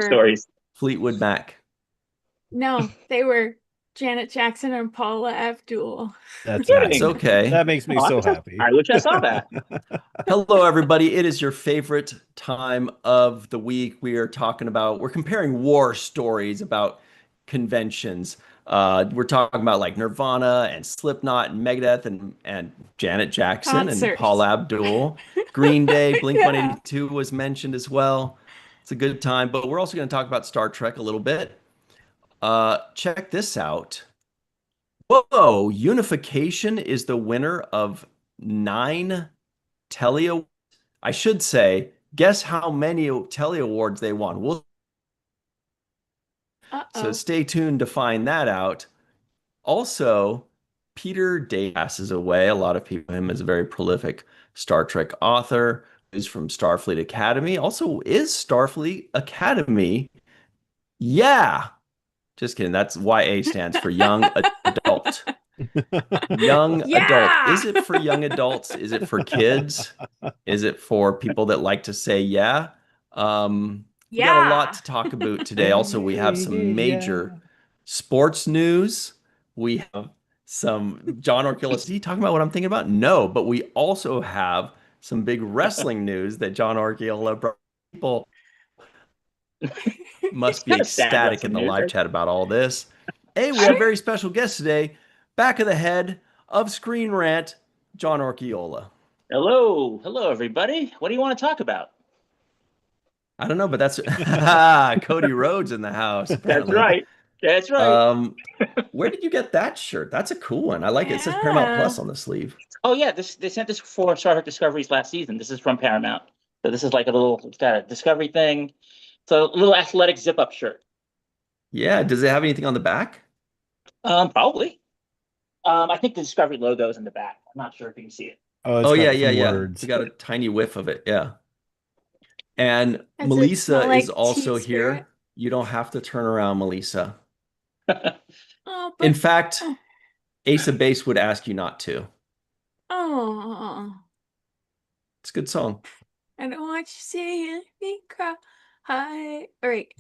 stories. Fleetwood Mac. No, they were Janet Jackson and Paula Abdul. You're That's That's kidding. nice. okay. That makes me Oh, so happy. I wish I saw that. Hello, everybody. It is your favorite time of the week. We're comparing war stories about conventions. We're talking about like Nirvana and Slipknot and Megadeth and Janet Jackson and Paul Concerts. Abdul. Green Day, Blink Yeah. 182 was mentioned as well. It's a good time, but we're also going to talk about Star Trek a little bit. Check this out. Whoa, Unification is the winner of 9 Telly Awards. I should say, guess how many Telly Awards they won. So Uh-oh. stay tuned to find that out. Also, Peter Day passes away. A lot of people know him as a very prolific Star Trek author. He's from Starfleet Academy. Also, is Starfleet Academy? Yeah. Just kidding. That's YA stands for young adult. Young adult. Yeah. Is it for young adults? Is it for kids? Is it for people that like to say yeah? We got a lot Yeah. to talk about today. Also, we have some Yeah. major sports news. We have some John Orkilla. Is he talking about what I'm thinking about? No, but we also have some big wrestling news that John Orkilla brought. People It's must be kind of sad ecstatic in wrestling the news, live right? chat about all this. Hey, we have a Sure. very special guest today. Back of the head of Screen Rant, John Orkiola. Hello, hello, everybody. What do you want to talk about? I don't know, but that's Cody Rhodes in the house, That's apparently. right. That's right. Um, where did you get that shirt? That's a cool one. I like it. It says Paramount Yeah. Plus on the sleeve. Oh yeah, this they sent this for Star Trek Discoveries last season. This is from Paramount. So this is like a little it's got a Discovery thing. So a little athletic zip-up shirt. Yeah. Does it have anything on the back? Probably. I think the Discovery logo is in the back. I'm not sure if you can see it. Oh, it's Oh, yeah, got yeah, some yeah. We words. got a tiny whiff of it. Yeah. And Does it Melissa smell is like Teen also Spirit? here. You don't have to turn around, Melissa. Oh, In but fact, oh, Ace of Base would ask you not to. oh, It's a good song. I don't want you seeing me cry. Hi. All right.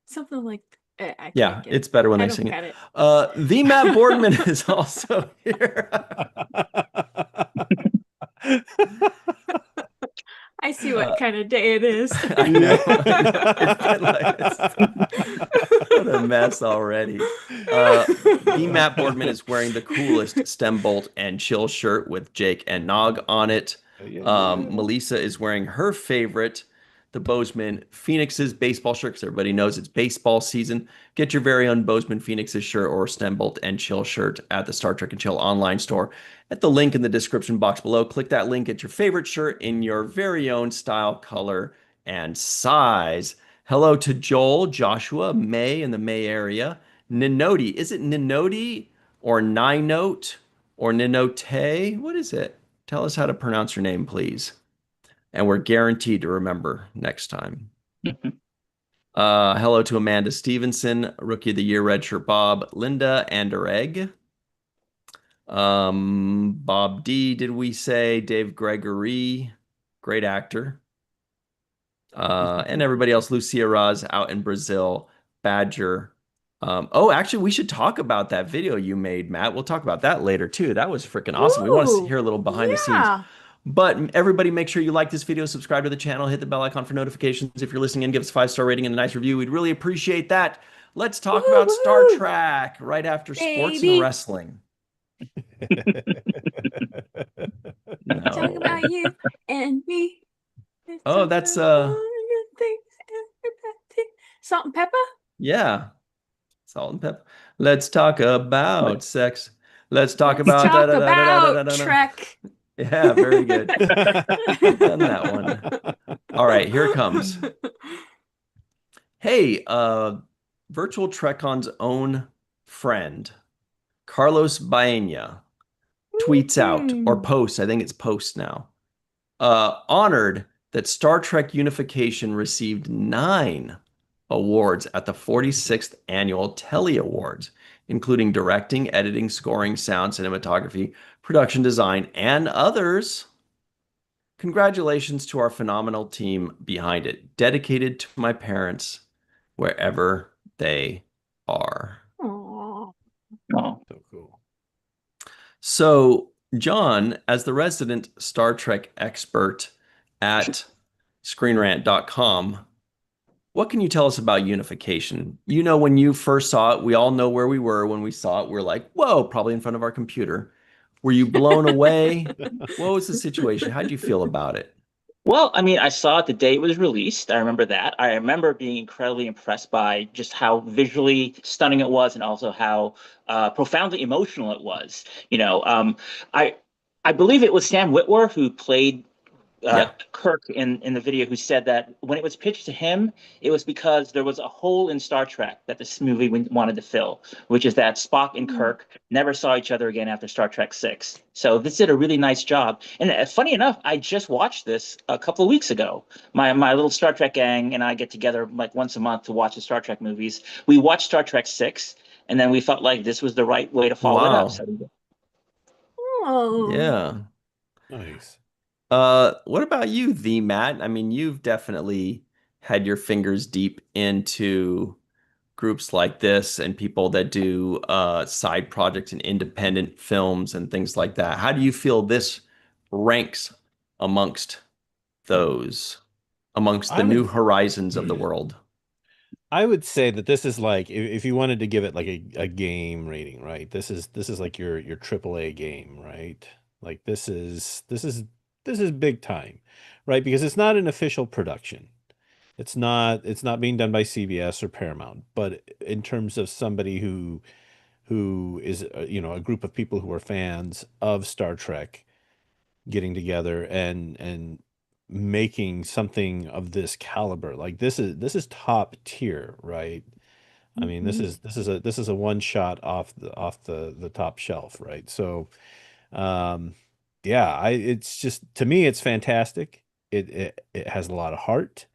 Something like I can't Yeah, get it. it's better when I they don't sing it. get it. The Matt Boardman is also here. I see what Uh, kind of day it is. I know, I know. It's been what a mess already. The Matt Boardman is wearing the coolest stem bolt and chill shirt with Jake and Nog on it. Yeah, yeah. Melissa is wearing her favorite, the Bozeman Phoenixes baseball shirt, because everybody knows it's baseball season. Get your very own Bozeman Phoenixes shirt or stem bolt and chill shirt at the Star Trek and Chill online store at the link in the description box below. Click that link, get your favorite shirt in your very own style, color, and size. Hello to Joel, Joshua, May in the May area. Ninoti. Is it Ninoti or Ninote or Ninote? What is it? Tell us how to pronounce your name, please. And we're guaranteed to remember next time. Hello to Amanda Stevenson, Rookie of the Year, Redshirt Bob, Linda Anderegg. Bob D, did we say? Dave Gregory, great actor. And everybody else, Lucia Raz out in Brazil, Badger. Oh, actually, we should talk about that video you made, Matt. We'll talk about that later too. That was freaking awesome. We want to Ooh, hear a little behind the scenes. yeah. But everybody, make sure you like this video, subscribe to the channel, hit the bell icon for notifications. If you're listening in, give us a 5-star rating and a nice review. We'd really appreciate that. Let's talk about Star Woo-hoo, Trek right after sports and baby. wrestling. Talk about No. you and me. Let's Oh, talk that's about all the good things. Everybody. Salt and pepper? yeah, salt and pepper. Let's talk about sex. Let's talk Let's about da talk da da da da da da about da. Da. Trek. Yeah, very good. We've done that one. All right, here it comes. Hey, Virtual TrekCon's own friend, Carlos Baena, tweets out or posts, I think it's posts now, honored that Star Trek Unification received 9 awards at the 46th Annual Telly Awards, including directing, editing, scoring, sound, cinematography, production design, and others. Congratulations to our phenomenal team behind it, dedicated to my parents wherever they are. Aw. Oh, So cool. So, John, as the resident Star Trek expert at ScreenRant.com, what can you tell us about Unification? You know, when you first saw it, we all know where we were when we saw it. We're like, whoa, probably in front of our computer. Were you blown away? What was the situation? How did you feel about it? well, I mean, I saw it the day it was released. I remember that. I remember being incredibly impressed by just how visually stunning it was, and also how profoundly emotional it was. I I believe it was Sam Witwer who played Yeah. Kirk in the video, who said that when it was pitched to him, it was because there was a hole in Star Trek that this movie wanted to fill, which is that Spock and Kirk never saw each other again after Star Trek Six. So this did a really nice job. And funny enough, I just watched this a couple of weeks ago. My little Star Trek gang and I get together like once a month to watch the Star Trek movies. We watched Star Trek Six, and then we felt like this was the right way to follow it up. Wow. So Oh. Yeah. Nice. What about you, the Matt? I mean, you've definitely had your fingers deep into groups like this and people that do side projects and independent films and things like that. How do you feel this ranks amongst those, amongst the I new would horizons of the world? I would say that this is like if you wanted to give it like a game rating, right? This is like your AAA game, right? Like this is big time, right? Because it's not an official production. It's not being done by CBS or Paramount, but in terms of somebody who is a group of people who are fans of Star Trek getting together and making something of this caliber. Like this is top tier, right? I mean, this is a one shot off the top shelf, right? So, um, yeah, it's just to me it's fantastic. It has a lot of heart,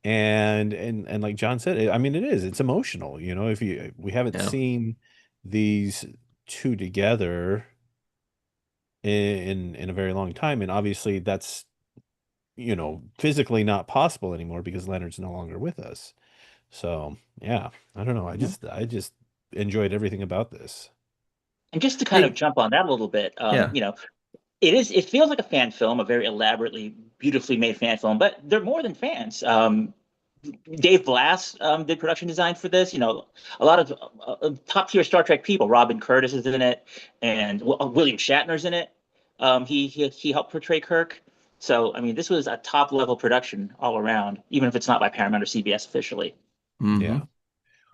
and like John said, I mean, it's emotional. If we haven't Yeah. seen these two together in a very long time, and obviously that's physically not possible anymore because Leonard's no longer with us. So yeah, I don't know. I just enjoyed everything about this. and just to kind of Hey, jump on that a little bit, yeah. it feels like a fan film, a very elaborately, beautifully made fan film, but they're more than fans. Dave Blass did production design for this. A lot of top tier Star Trek people. Robin Curtis is in it, and William Shatner's in it. He helped portray Kirk. So I mean, this was a top level production all around, even if it's not by Paramount or CBS officially. Mhm. Yeah.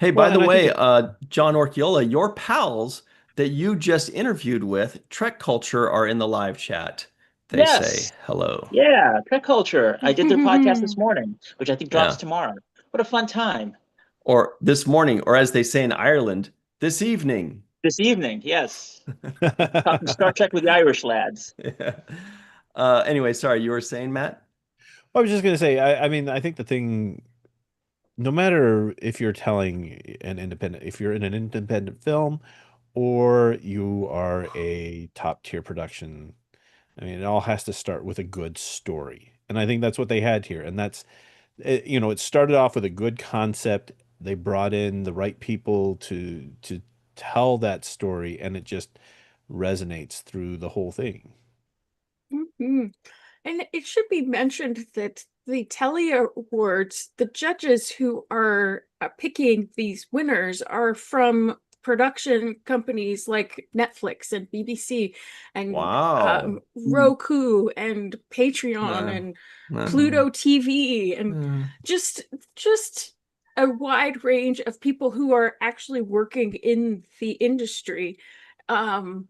Hey, Well, by the and I think way, it, John Orchiola, your pals that you just interviewed with, Trek Culture, are in the live chat. They say Yes, hello. yeah, Trek Culture. I did their podcast this morning, which I think drops Yeah. tomorrow. What a fun time! Or this morning, or as they say in Ireland, this evening. This evening, yes, talking Star Trek with the Irish lads. Yeah. Anyway, sorry, you were saying, Matt? I was just gonna say, I mean, I think the thing, no matter if you're telling if you're in an independent film or you are a top tier production, I mean, it all has to start with a good story. And I think that's what they had here. And it started off with a good concept. They brought in the right people to tell that story, and it just resonates through the whole thing. Mhm. And it should be mentioned that the Telly Awards, the judges who are picking these winners are from production companies like Netflix and BBC and Wow. Roku and Patreon Uh, and uh, Pluto TV and uh. just just a wide range of people who are actually working in the industry. Um,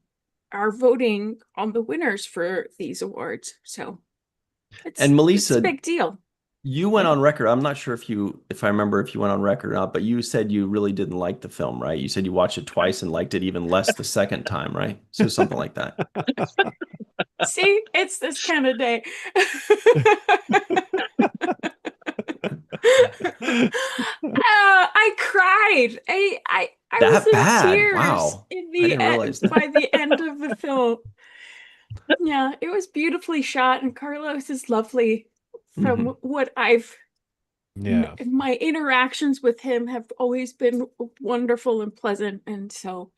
are voting on the winners for these awards. So And it's a Melissa, big deal. you went Yeah. on record. I'm not sure if I remember if you went on record or not, but you said you really didn't like the film, right? You said you watched it twice and liked it even less the second time, right? So something like that. See, it's this kind of day. I cried. I was That in bad. tears Wow. in I the didn't realize that. by the end of the film. Yeah, it was beautifully shot, and Carlos is lovely from Mhm. what I've Yeah. My interactions with him have always been wonderful and pleasant, and so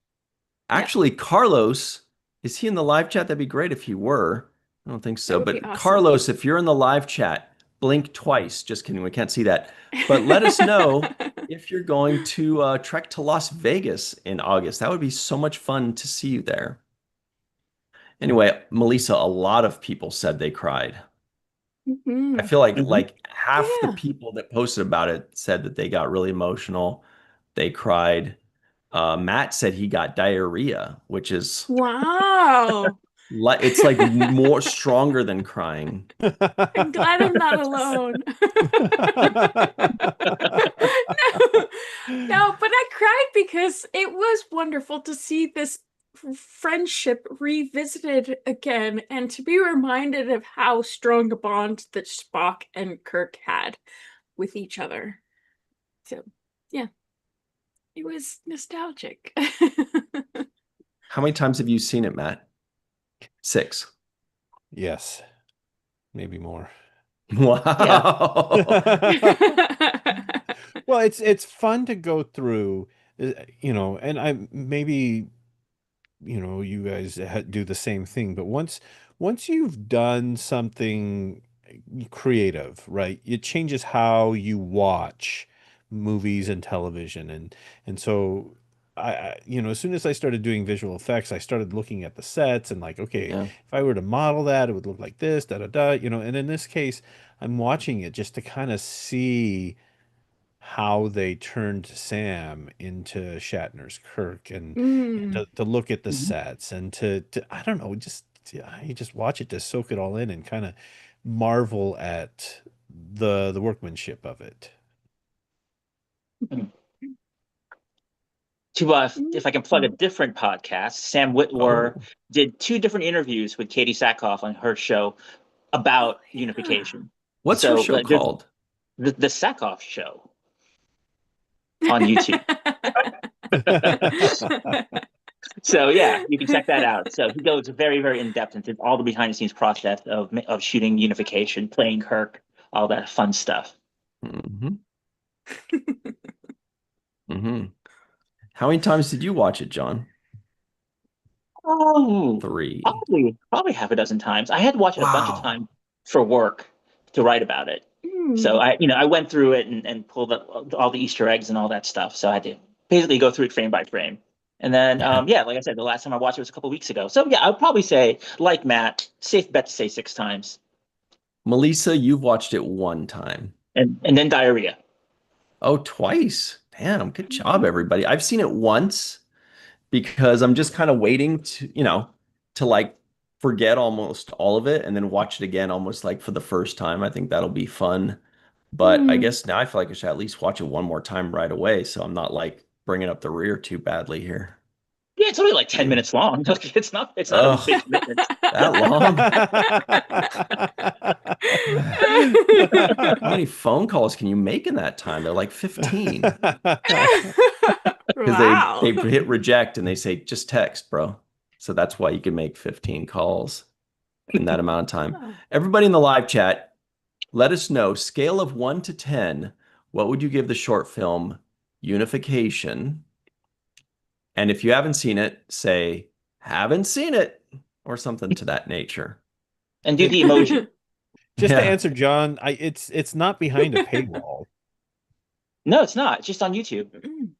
yeah, Actually, Carlos, is he in the live chat? That'd be great if he were. I don't think that so. would be But awesome. Carlos, if you're in the live chat, blink twice. Just kidding, we can't see that. But let us know if you're going to trek to Las Vegas in August. That would be so much fun to see you there. Anyway, Melissa, a lot of people said they cried. I Mhm. feel like Mhm. half the Yeah. people that posted about it said that they got really emotional. They cried. Matt said he got diarrhea, which is Wow. it's like more stronger than crying. I'm glad I'm not alone. No, but I cried because it was wonderful to see this friendship revisited again and to be reminded of how strong a bond that Spock and Kirk had with each other. So, yeah, it was nostalgic. How many times have you seen it, Matt? 6. Yes, maybe more. Wow. Well, it's fun to go through, and I maybe you guys do the same thing, but once you've done something creative, right, it changes how you watch movies and television, and so as soon as I started doing visual effects, I started looking at the sets and like, okay, Yeah. if I were to model that, it would look like this, da da da, and in this case, I'm watching it just to kind of see how they turned Sam into Shatner's Kirk, and Mm. to look at the Mhm. sets and to I don't know, just you just watch it to soak it all in and kind of marvel at the workmanship of it. If I can plug a different podcast, Sam Witwer Oh, did 2 different interviews with Katie Sackhoff on her show Oh, about yeah. unification. what's her So show there's called? the Sackhoff Show on YouTube. So yeah, you can check that out. So he goes very, very in depth into all the behind the scenes process of shooting unification, playing Kirk, all that fun stuff. Hmm. Hmm. How many times did you watch it, John? Oh, 3. probably half a dozen times. I had to watch it a bunch of Wow. times for work to write about it. So Mm. I went through it and pulled up all the Easter eggs and all that stuff. So I had to basically go through it frame by frame. And then yeah, like I said, the last time I watched it was a couple weeks ago. So yeah, I'd probably say, like Matt, safe bet to say 6 times. Melissa, you've watched it 1 time. And then diarrhea. Oh, twice. Damn, good job, everybody. I've seen it once because I'm just kind of waiting to like forget almost all of it and then watch it again almost like for the first time. I think that'll be fun. But I Mm. guess now I feel like I should at least watch it one more time right away so I'm not like bringing up the rear too badly here. Yeah, it's only like 10 minutes long. It's not a Ugh, big commitment. that long? How many phone calls can you make in that time? They're like 15 because they Wow. hit reject and they say just text, bro. So that's why you can make 15 calls in that amount of time. Oh. Everybody in the live chat, let us know, scale of 1 to 10, what would you give the short film Unification? And if you haven't seen it, say haven't seen it or something to that nature. And do And the emoji. just to Yeah. answer John, it's not behind a paywall. No, it's not. It's just on YouTube.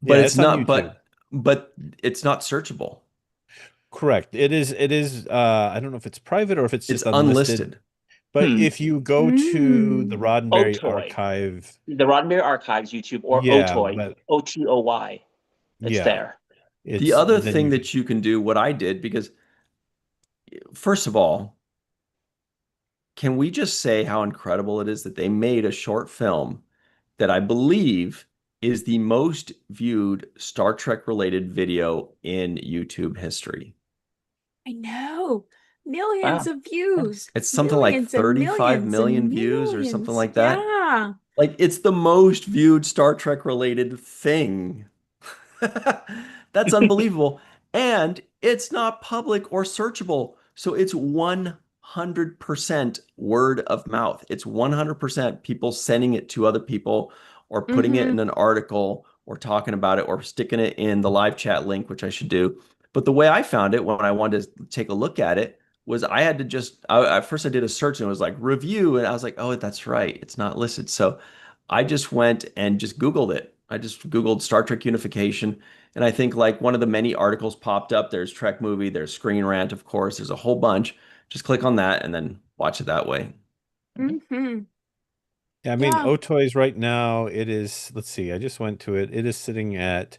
But Yeah, it's it's on not YouTube. but it's not searchable. Correct. It is I don't know if it's private or if it's It's just unlisted. unlisted. But Hmm. if you go to the Mm. Roddenberry Otoy. archive, The Roddenberry Archives YouTube or yeah, Otoy, but Otoy. It's yeah, there. The it's other then thing you that you can do, what I did, because first of all, can we just say how incredible it is that they made a short film that I believe is the most viewed Star Trek related video in YouTube history? I know. Millions Wow. of views. It's something like Millions and 35 millions and million views or something millions. like that. Yeah. Like it's the most viewed Star Trek related thing. That's unbelievable. And it's not public or searchable. So it's 100% 100% word of mouth. It's 100% people sending it to other people or putting it in an article or talking about it or sticking it in the live chat link, which I should do. But the way I found it when I wanted to take a look at it was I had to just, at first I did a search and it was like review. And I was like, oh, that's right. It's not listed. So I just went and just Googled it. I just Googled Star Trek Unification. And I think like one of the many articles popped up. There's Trek Movie, there's Screen Rant, of course. There's a whole bunch. Just click on that and then watch it that way. Mm-hmm. Yeah, I mean, Yeah. Otoys right now, it is, let's see, I just went to it. It is sitting at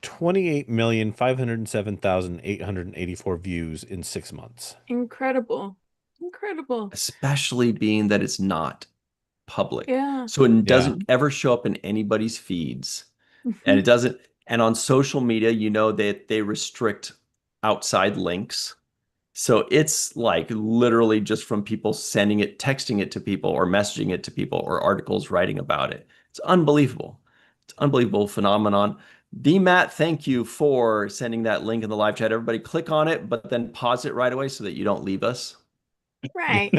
28,507,884 views in 6 months. Incredible. Incredible. Especially being that it's not public. Yeah. So it doesn't ever show up in anybody's feeds. And it doesn't, and on social media, you know that they restrict outside links. So it's like literally just from people sending it, texting it to people or messaging it to people or articles writing about it. It's unbelievable. It's an unbelievable phenomenon. Matt, thank you for sending that link in the live chat. Everybody click on it, but then pause it right away so that you don't leave us. Right.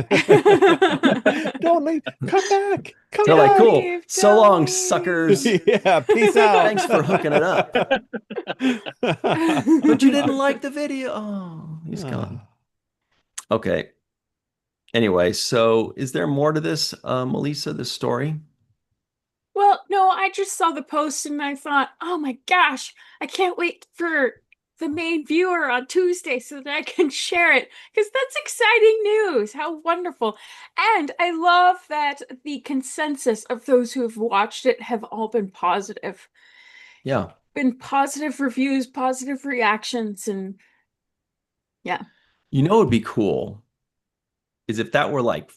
Don't leave. Come back. Come They're back. like, cool. leave, So don't long, leave." suckers. Yeah, peace out. Thanks for hooking it up. But you didn't like the video. Oh, he's gone. Okay. Anyway, so is there more to this, Melissa, this story? Well, no, I just saw the post and I thought, oh my gosh, I can't wait for the main viewer on Tuesday so that I can share it because that's exciting news. How wonderful. And I love that the consensus of those who have watched it have all been positive. Yeah. Been positive reviews, positive reactions, and yeah. You know what would be cool is if that were like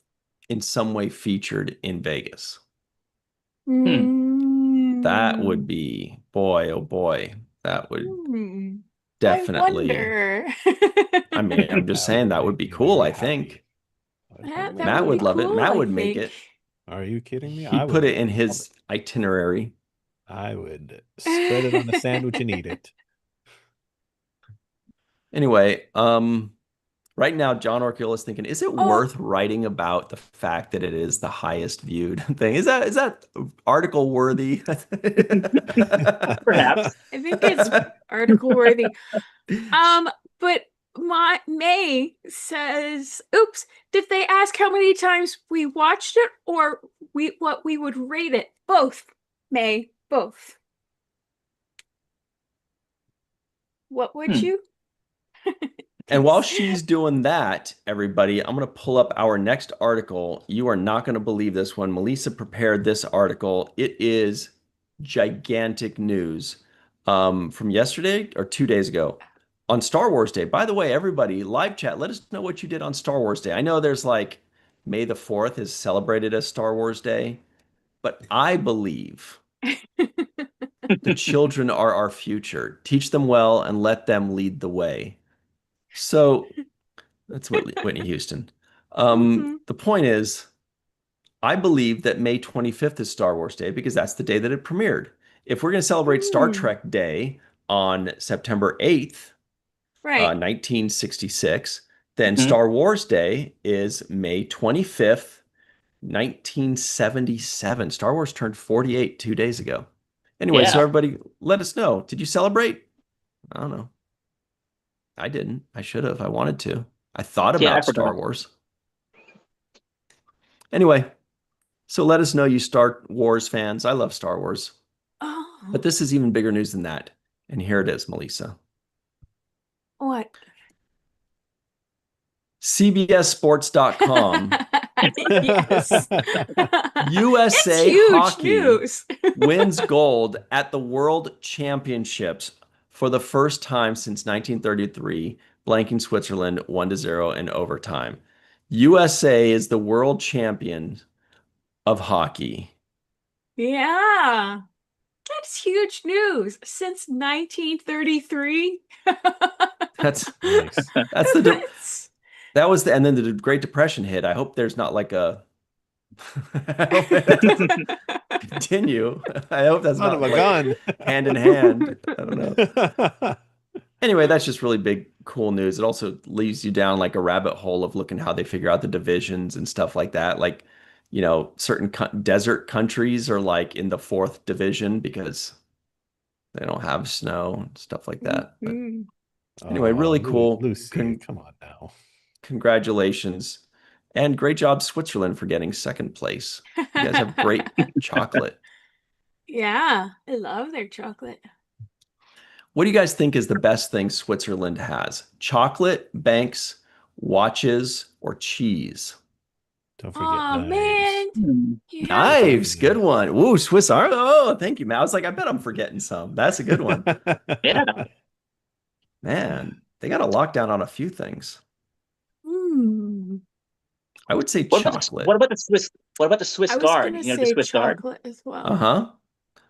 in some way featured in Vegas. That would be, boy, oh boy, that would definitely. I mean, I'm just saying that would be cool, I think. Matt would love it. Matt would make it. Are you kidding me? He'd put it in his itinerary. I would spread it on a sandwich and eat it. Anyway, right now, John Orkill is thinking, is it worth writing about the fact that it is the highest viewed thing? Is that article worthy? Perhaps. I think it's article worthy. But May says, oops, did they ask how many times we watched it or what we would rate it? Both, May, both. What would you? And while she's doing that, everybody, I'm going to pull up our next article. You are not going to believe this one. Melissa prepared this article. It is gigantic news from yesterday or 2 days ago on Star Wars Day. By the way, everybody, live chat, let us know what you did on Star Wars Day. I know there's like May the 4th is celebrated as Star Wars Day, but I believe the children are our future. Teach them well and let them lead the way. So that's Whitney Houston. The point is, I believe that May 25th is Star Wars Day because that's the day that it premiered. If we're going to celebrate Star Trek Day on September 8th, 1966, then Star Wars Day is May 25th, 1977. Star Wars turned 48 2 days ago. Anyway, so everybody, let us know. Did you celebrate? I don't know. I didn't. I should have. I wanted to. I thought about Star Wars. Anyway, so let us know, you Star Wars fans. I love Star Wars. But this is even bigger news than that. And here it is, Melissa. What? CBSSports.com. Yes. USA huge Hockey news. wins gold at the World Championships for the first time since 1933, blanking Switzerland 1-0 in overtime. USA is the world champion of hockey. Yeah. That's huge news. Since 1933. That's that was and then the Great Depression hit. I hope there's not like a I hope it doesn't continue. I hope that's not a gun hand in hand. I don't know. Anyway, that's just really big, cool news. It also leads you down like a rabbit hole of looking how they figure out the divisions and stuff like that. Like, certain desert countries are like in the 4th division because they don't have snow and stuff like that. But Mhm. anyway, really cool. Lucy, come on now. Congratulations. And great job, Switzerland, for getting 2nd place. You guys have great chocolate. Yeah, I love their chocolate. What do you guys think is the best thing Switzerland has? Chocolate, banks, watches, or cheese? Don't forget Oh knives. man, Hmm. you have Knives, good one. Woo, Swiss Army. Oh, thank you, man. I was like, I bet I'm forgetting some. That's a good one. Yeah. Man, they got a lockdown on a few things. Mm. I would say What about chocolate. what about the Swiss? What about the Swiss I was Guard? gonna You know the say Swiss Guard. chocolate as well. Uh-huh.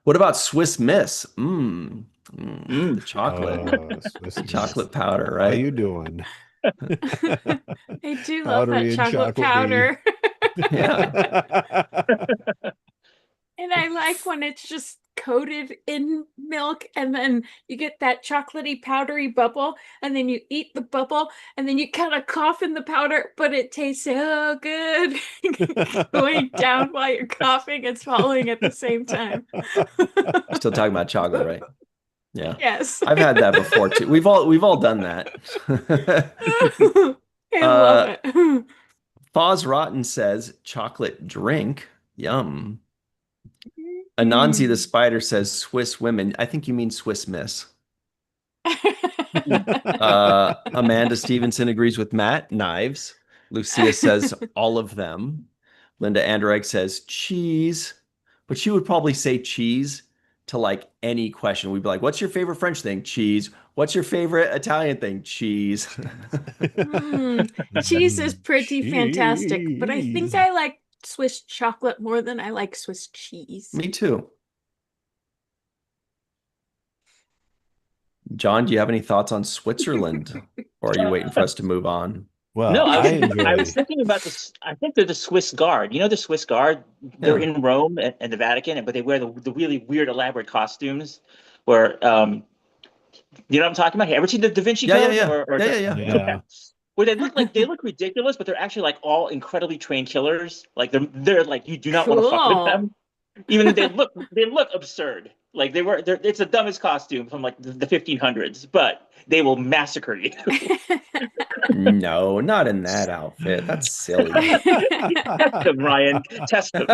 What about Swiss Miss? The Mm. chocolate. Oh, Swiss The Miss. chocolate powder, How right? you doing? I do love that Powdery and chocolate chocolatey. powder. Yeah. And I like when it's just coated in milk and then you get that chocolatey powdery bubble and then you eat the bubble and then you kind of cough in the powder, but it tastes so good going down while you're coughing and swallowing at the same time. Still talking about chocolate, right? Yeah. Yes. I've had that before too. We've all done that. I love it. Foz Rotten says chocolate drink. Yum. Anansi the spider says Swiss women. I think you mean Swiss Miss. Amanda Stevenson agrees with Matt. Knives. Lucia says all of them. Linda Anderegg says cheese, but she would probably say cheese to like any question. We'd be like, "What's your favorite French thing?" Cheese. What's your favorite Italian thing? Cheese. Cheese is pretty fantastic, but I think Cheese. I like Swiss chocolate more than I like Swiss cheese. Me too. John, do you have any thoughts on Switzerland? Or are you waiting for us to move on? Well, No, I I enjoy. was thinking about this. I think they're the Swiss Guard. You know the Swiss Guard? They're Yeah. in Rome and the Vatican, but they wear the really weird, elaborate costumes. Where you know what I'm talking about? Have you ever seen the Da Vinci Yeah, Code? yeah, Or yeah. Yeah. where they look ridiculous, but they're actually like all incredibly trained killers. Like they're like you do not want to fuck with Cool. them. Even they look absurd. Like it's the dumbest costume from like the 1500s, but they will massacre you. No, not in that outfit. That's silly. Test them, Ryan. Test them.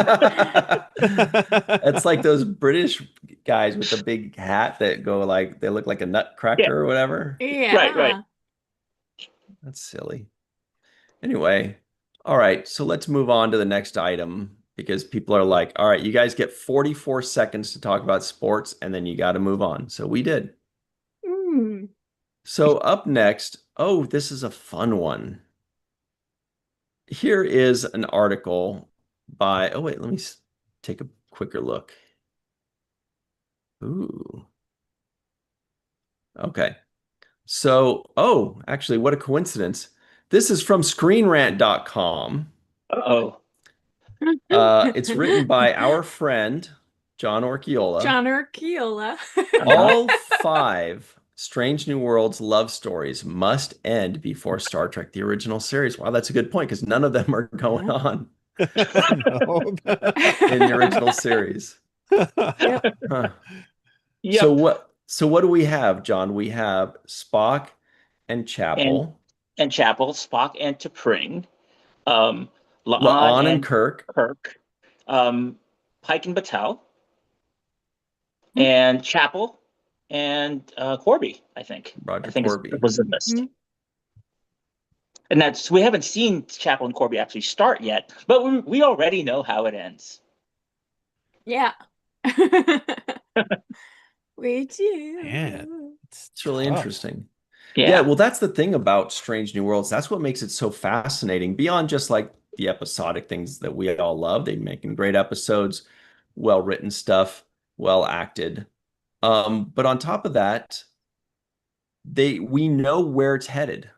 It's like those British guys with the big hat that go like they look like a nutcracker Yeah. or whatever. Right. Yeah. That's silly. Anyway, all right, so let's move on to the next item because people are like, all right, you guys get 44 seconds to talk about sports and then you got to move on. So we did. Mm. So up next, oh, this is a fun one. Here is an article by, oh wait, let me take a quicker look. Ooh. Okay. So, oh, actually, what a coincidence. This is from screenrant.com. Uh-oh. It's written by our friend, John Orchiola. John Urquiola. All 5 Strange New Worlds love stories must end before Star Trek, the original series. Wow, that's a good point because none of them are going on No. in the original series. Yep. Huh. Yep. So what do we have, John? We have Spock and Chapel, and Chapel, Spock and T'Pring, La'an La'an and Kirk, Pike and Battelle, and Chapel and Corby. I think Roger it Corby. was the list. Mhm. And that's we haven't seen Chapel and Corby actually start yet, but we already know how it ends. Yeah. We do. Man, It's really tough. interesting. Yeah. Yeah, well, that's the thing about Strange New Worlds. That's what makes it so fascinating. Beyond just like the episodic things that we all love, they making great episodes, well-written stuff, well acted. But on top of that, we know where it's headed.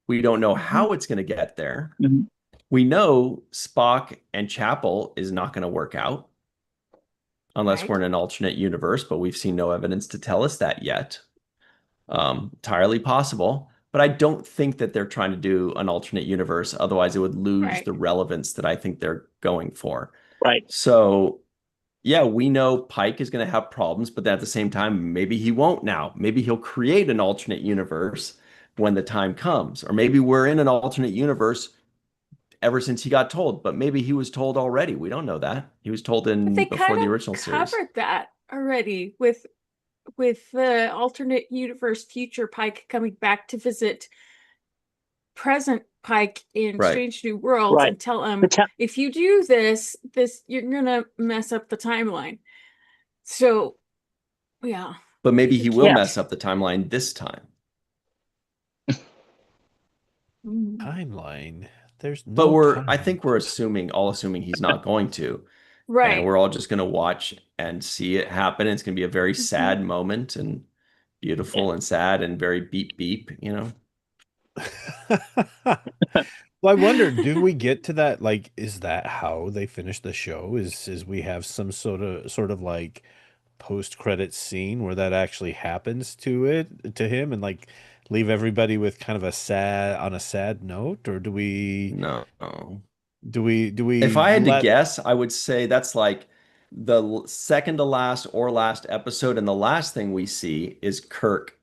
We don't know how it's going to get there. Mhm. We know Spock and Chapel is not going to work out unless Right. we're in an alternate universe, but we've seen no evidence to tell us that yet. Entirely possible. But I don't think that they're trying to do an alternate universe. Otherwise, it would lose Right. the relevance that I think they're going for. Right. So, yeah, we know Pike is going to have problems, but at the same time, maybe he won't now. Maybe he'll create an alternate universe when the time comes. Or maybe we're in an alternate universe ever since he got told, but maybe he was told already. We don't know that. He was told But they before kind the of original series. covered that already with the alternate universe future Pike coming back to visit present Pike in Right. Strange New Worlds Right. and tell him, The te- if you do this, you're gonna mess up the timeline. So, yeah. But maybe he will Yeah. mess up the timeline this time. Timeline. There's no But I time. think we're assuming he's not going to. And Right. we're all just going to watch and see it happen. It's going to be a very sad moment and beautiful and sad and very beep beep, you know. Well, I wonder, do we get to that? Like, is that how they finish the show? Is we have some sort of like post-credit scene where that actually happens to him, and like leave everybody with kind of a sad note, or do we No. do we If I had to let guess, I would say that's like the second to last or last episode. And the last thing we see is Kirk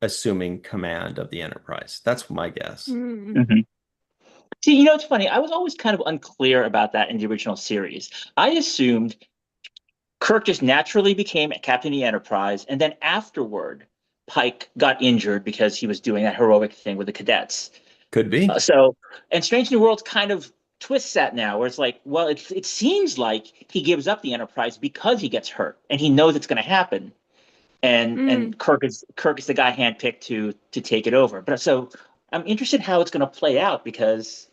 assuming command of the Enterprise. That's my guess. Mhm. See, you know, it's funny. I was always kind of unclear about that in the original series. I assumed Kirk just naturally became a captain of the Enterprise, and then afterward, Pike got injured because he was doing that heroic thing with the cadets. Could be. And Strange New Worlds kind of twists that now, where it's like, well, it seems like he gives up the Enterprise because he gets hurt, and he knows it's going to happen, and Kirk is the guy handpicked to take it over. But so I'm interested how it's going to play out, because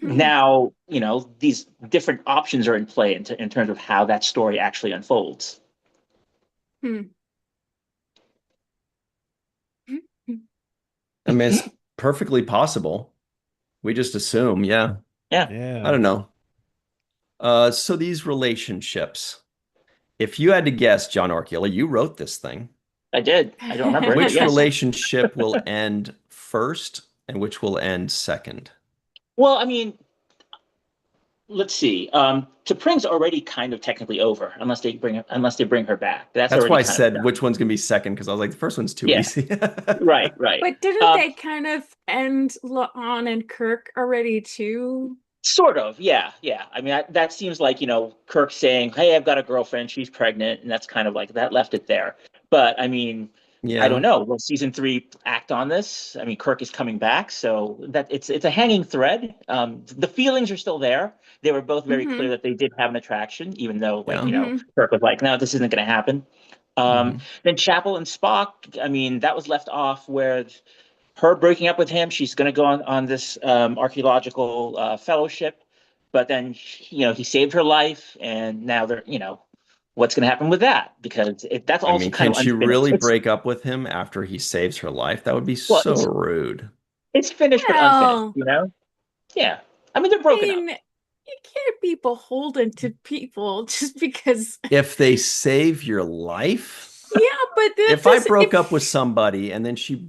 now, you know, these different options are in play in terms of how that story actually unfolds. I mean, it's perfectly possible. We just assume, yeah. yeah. I don't know. So these relationships, if you had to guess, John Orkula, you wrote this thing. I did. I don't remember it. Which Yes. relationship will end first and which will end second? Well, I mean, let's see. T'Pring's already kind of technically over, unless they bring her back. That's why I already said done. which one's gonna be second, because I was like, the first one's too Yeah. easy. Right. But didn't they kind of end La'an and Kirk already too? Sort of, yeah. I mean, that seems like, you know, Kirk saying, "Hey, I've got a girlfriend, she's pregnant," and that's kind of like that left it there. But I mean, Yeah. I don't know. Will season 3 act on this? I mean, Kirk is coming back, so that it's a hanging thread. The feelings are still there. They were both very clear that they did have an attraction, even though, like, you know, Kirk was like, "No, this isn't going to happen." Then Chapel and Spock, I mean, that was left off where her breaking up with him, she's going to go on this archaeological fellowship, but then, you know, he saved her life, and now they're, you know, what's going to happen with that? Because that's also I mean, kind can of she unfinished. really break up with him after he saves her life? That would be Well, so rude. It's finished but unfinished, you know? Yeah. I mean, they're broken up. You can't be beholden to people just because. If they save your life? Yeah, but if I broke up with somebody and then she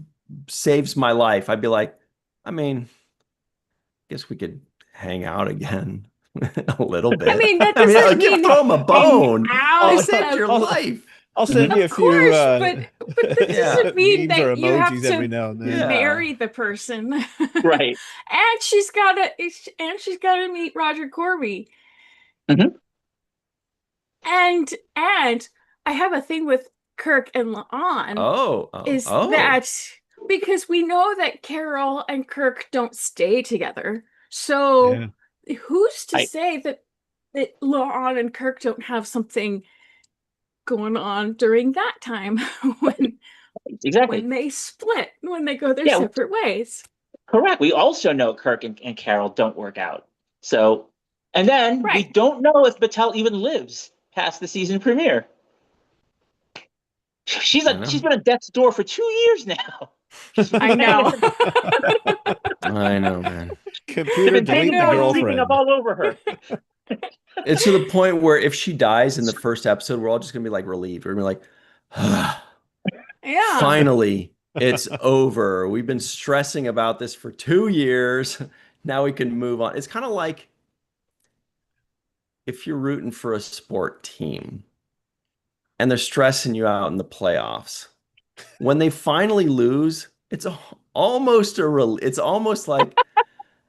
saves my life, I'd be like, I mean, I guess we could hang out again a little bit. I mean, that doesn't mean throw him a bone. I out saved your life. I'll send you a few. But that doesn't mean memes or that you have emojis every to now and then. marry the person, Right? And she's got to meet Roger Corby. Mhm. And I have a thing with Kirk and La'an. That because we know that Carol and Kirk don't stay together. So who's to say that La'an and Kirk don't have something going on during that time when they split, when they go their separate ways? Correct. We also know Kirk and Carol don't work out. So, and then we don't know if Batel even lives past the season premiere. She's been at death's door for 2 years now. I know. I know, man. Computer delete the girlfriend. Up all over her. It's to the point where if she dies in the first episode, we're all just gonna be like relieved. We're gonna be like, yeah. finally, It's over. We've been stressing about this for 2 years. Now we can move on. It's kind of like if you're rooting for a sport team and they're stressing you out in the playoffs. When they finally lose, it's almost like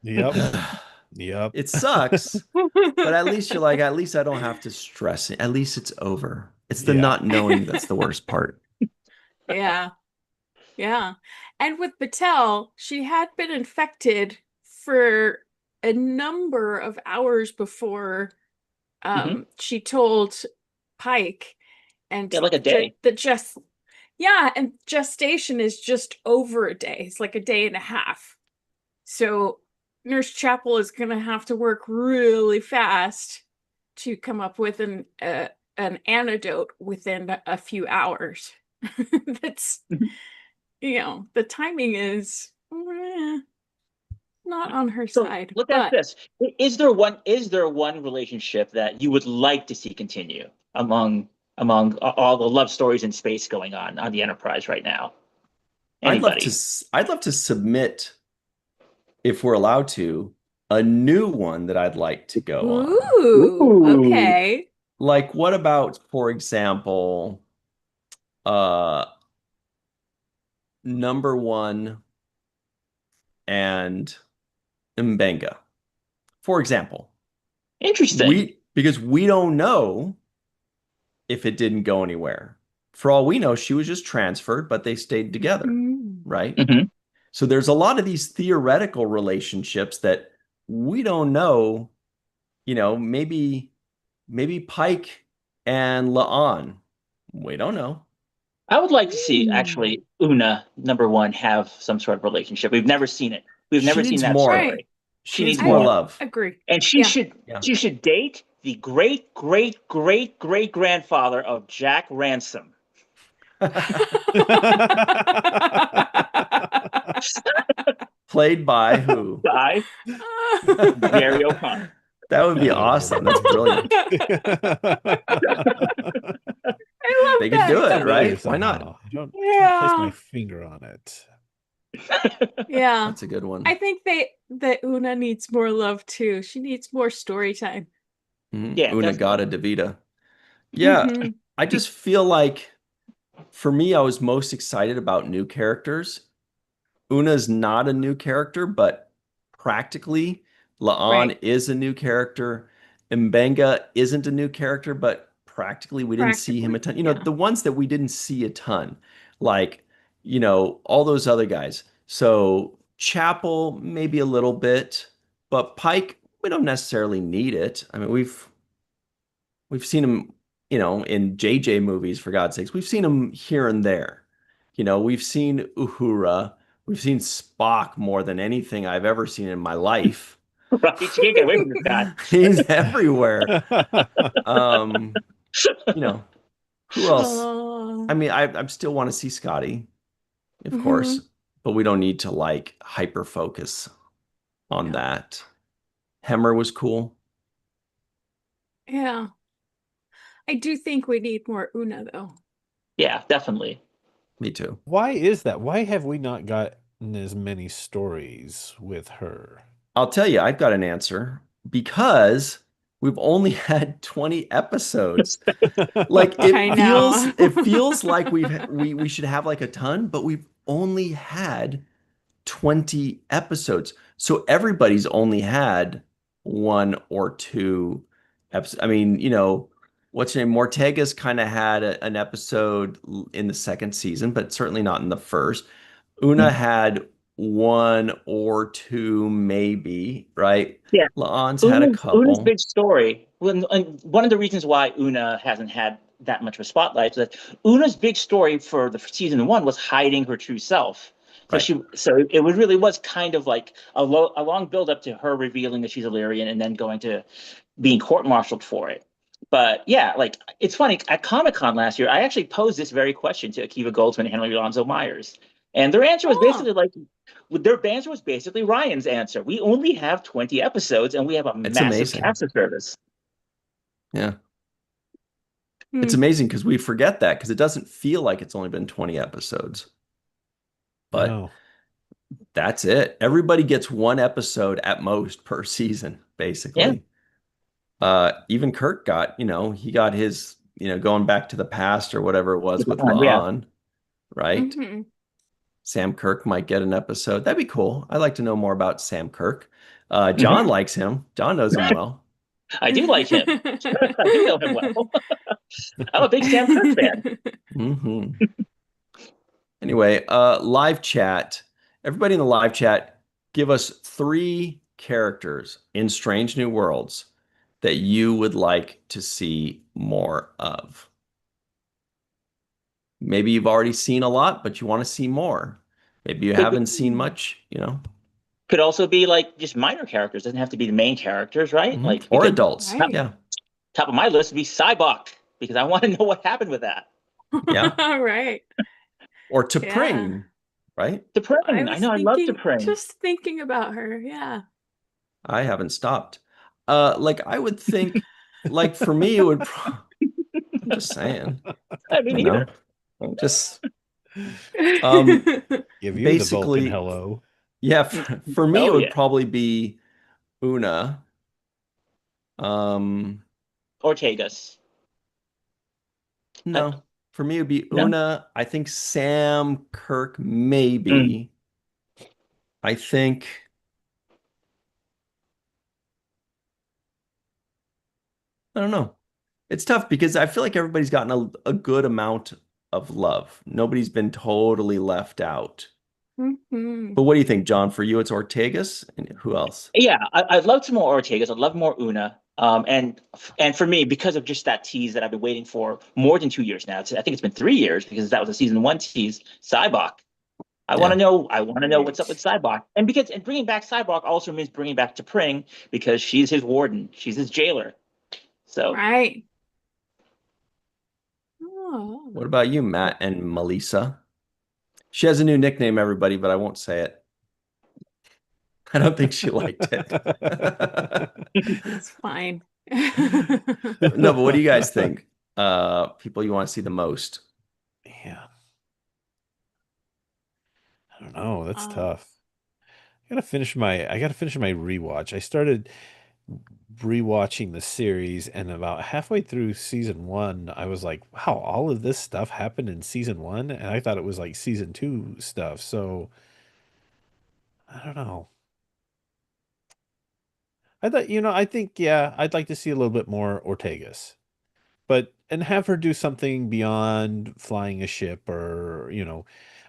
Yep. Yep. it sucks, but at least you're like, at least I don't have to stress it. At least it's over. It's the Yeah. not knowing that's the worst part. Yeah. Yeah. And with Battelle, she had been infected for a number of hours before she told Pike, and Yeah, like a day. and gestation is just over a day. It's like a day and a half. So Nurse Chapel is going to have to work really fast to come up with an antidote within a few hours. That's, the timing is not on her So side. look But at this. Is there one relationship that you would like to see continue among all the love stories in space going on the Enterprise right now? Anybody? I'd love to submit, if we're allowed to, a new one that I'd like to go on. ooh, okay. Like, what about, for example, number one and Mbenga, for example. Interesting. Because we don't know if it didn't go anywhere. For all we know, she was just transferred, but they stayed together, right? Mm-hmm. So there's a lot of these theoretical relationships that we don't know, maybe Pike and La'an. We don't know. I would like to see actually Una number one have some sort of relationship. We've never seen it. We've She never needs seen that more. story. Right. She needs more love. Agree. And she should date the great great great great grandfather of Jack Ransom. Played by who? By Gary O'Connor. That would be awesome. That's brilliant. I love They could do that. it, right? Why not? I can't place my finger on it. Yeah. That's a good one. I think that Una needs more love too. She needs more story time. Yeah, Una definitely. Gata Davida. Yeah, Mhm. I just feel like for me, I was most excited about new characters. Una's not a new character, but practically, La'an Right. is a new character. Mbenga isn't a new character, but practically we didn't see him a ton. Yeah. The ones that we didn't see a ton, like, all those other guys. So Chapel, maybe a little bit, but Pike, we don't necessarily need it. I mean, we've seen him, in JJ movies, for God's sakes. We've seen him here and there. We've seen Uhura. We've seen Spock more than anything I've ever seen in my life. Right, you can't get away from this guy. He's everywhere. Who else? I mean, I still want to see Scotty, of course, but we don't need to hyper focus on that. Hemmer was cool. Yeah. I do think we need more Una though. Yeah, definitely. Me too. Why is that? Why have we not gotten as many stories with her? I'll tell you, I've got an answer. Because we've only had 20 episodes. It feels like we should have a ton, but we've only had 20 episodes. So everybody's only had 1 or 2 episodes. I mean, what's your name? Mortega's kind of had an episode in the second season, but certainly not in the first. Una had 1 or 2, maybe, right? Yeah. La'an's had a couple. Una's big story. And one of the reasons why Una hasn't had that much of a spotlight is that Una's big story for the season 1 was hiding her true self. So Right. It really was kind of like a long build up to her revealing that she's Illyrian and then going to being court-martialed for it. But yeah, it's funny, at Comic-Con last year, I actually posed this very question to Akiva Goldsman and Henry Alonzo Myers. And their answer was basically Ryan's answer. We only have 20 episodes and we have a massive cast service. Yeah. It's amazing because we forget that because it doesn't feel like it's only been 20 episodes. But No. that's it. Everybody gets one episode at most per season, basically. Even Kirk got, he got his, going back to the past or whatever it was with Yeah. La'an, right? Mhm. Sam Kirk might get an episode. That'd be cool. I'd like to know more about Sam Kirk. John Mhm. likes him. John knows him well. I do like him. I do know him well. I'm a big Sam Kirk fan. Hmm. Anyway, live chat. Everybody in the live chat, give us 3 characters in Strange New Worlds that you would like to see more of. Maybe you've already seen a lot, but you want to see more. Maybe you haven't seen much, Could also be like just minor characters. Doesn't have to be the main characters, right? Like or because adults. Right. Yeah. top of my list would be Cybok because I want to know what happened with that. Yeah. Right. Or to Yeah. Pring, right? To I Pring. I was know. I love to thinking, Pring. just thinking about her. Yeah. I haven't stopped. Like I would think, like for me, it would. I'm just saying, I mean, neither. I'm just Give you the Vulcan basically, hello. yeah. For me, it Oh, would yeah. probably be Una. Ortegas. No, for me, it would be No? Una. I think Sam Kirk, Mm. maybe. I think. I don't know. It's tough because I feel like everybody's gotten a good amount of love. Nobody's been totally left out. Mhm. But what do you think, John? For you, it's Ortegas, and who else? Yeah, I'd love some more Ortegas. I'd love more Una. And for me, because of just that tease that I've been waiting for more than 2 years now. I think it's been 3 years because that was a season 1 tease. Cybok. I want to know. I want to know what's up with Cybok. And bringing back Cybok also means bringing back T'Pring because she's his warden. She's his jailer. So Right. Oh. What about you, Matt and Melissa? She has a new nickname, everybody, but I won't say it. I don't think she liked it. It's fine. No, but what do you guys think? People you want to see the most? Yeah. I don't know. That's Um, tough. I gotta finish my rewatch. I started rewatching the series, and about halfway through season 1, I was like, wow, all of this stuff happened in season 1, and I thought it was like season 2 stuff. So I don't know. I think, yeah, I'd like to see a little bit more Ortegas, and have her do something beyond flying a ship, or, I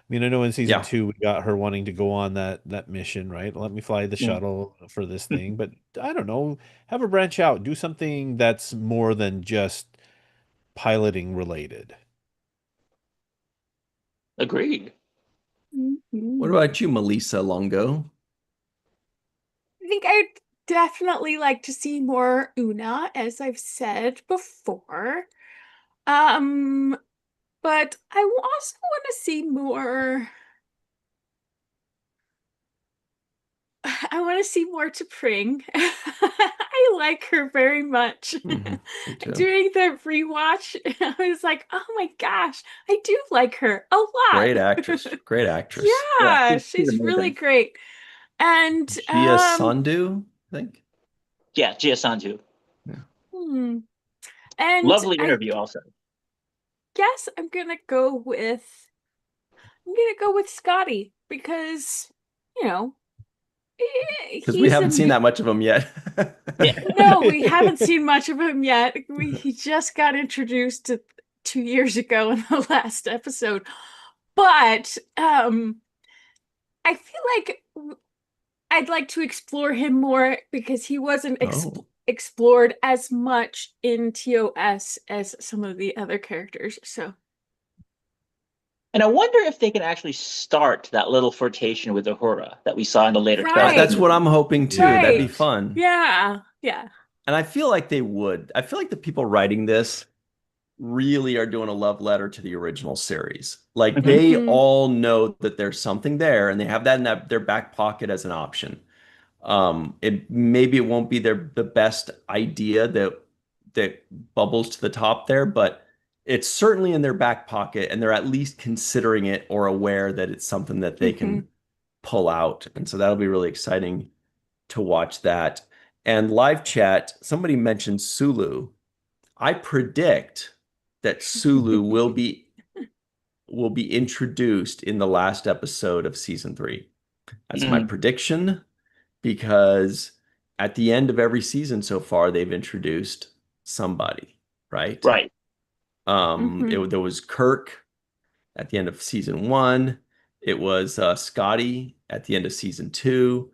mean, I know in season Yeah. 2 we got her wanting to go on that mission, right? Let me fly the shuttle for this thing, but I don't know, have her branch out, do something that's more than just piloting related. agreed. What about you, Melissa Longo? I think I'd definitely like to see more Una, as I've said before. But I also want to see more. I want to see more to Pring. I like her very much. Me too. During the rewatch, I was like, oh my gosh, I do like her a lot. Great actress. Great actress. Yeah, she's she's really amazing. great. And Gia Sandu, I think. Yeah, Gia Sanju. hmm, and Lovely I interview also. guess I'm gonna go with Scotty because, you know, Because we haven't seen that much of him yet. Yeah. No, we haven't seen much of him yet. He just got introduced 2 years ago in the last episode. But I feel like I'd like to explore him more because he wasn't explored as much in TOS as some of the other characters. So, And I wonder if they can actually start that little flirtation with Uhura that we saw in the later Right. That's what I'm hoping too. That'd be Right. fun. yeah. And I feel like they would. I feel like the people writing this really are doing a love letter to the original series. Like they Mhm. all know that there's something there and they have that in their back pocket as an option. Maybe it won't be the best idea that bubbles to the top there, but it's certainly in their back pocket, and they're at least considering it or aware that it's something that they can pull out. And so that'll be really exciting to watch that. And live chat, somebody mentioned Sulu. I predict that Sulu will be introduced in the last episode of season 3. That's my prediction, because at the end of every season so far, they've introduced somebody, right? Right. There was Kirk at the end of season 1. It was Scotty at the end of season 2.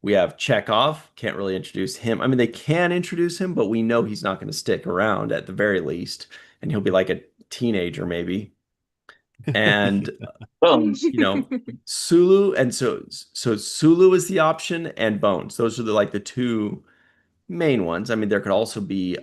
We have Chekhov. Can't really introduce him. I mean, they can introduce him, but we know he's not going to stick around at the very least, and he'll be like a teenager maybe. And Bones. Sulu, and so Sulu is the option, and Bones. Those are the two main ones. I mean, there could also be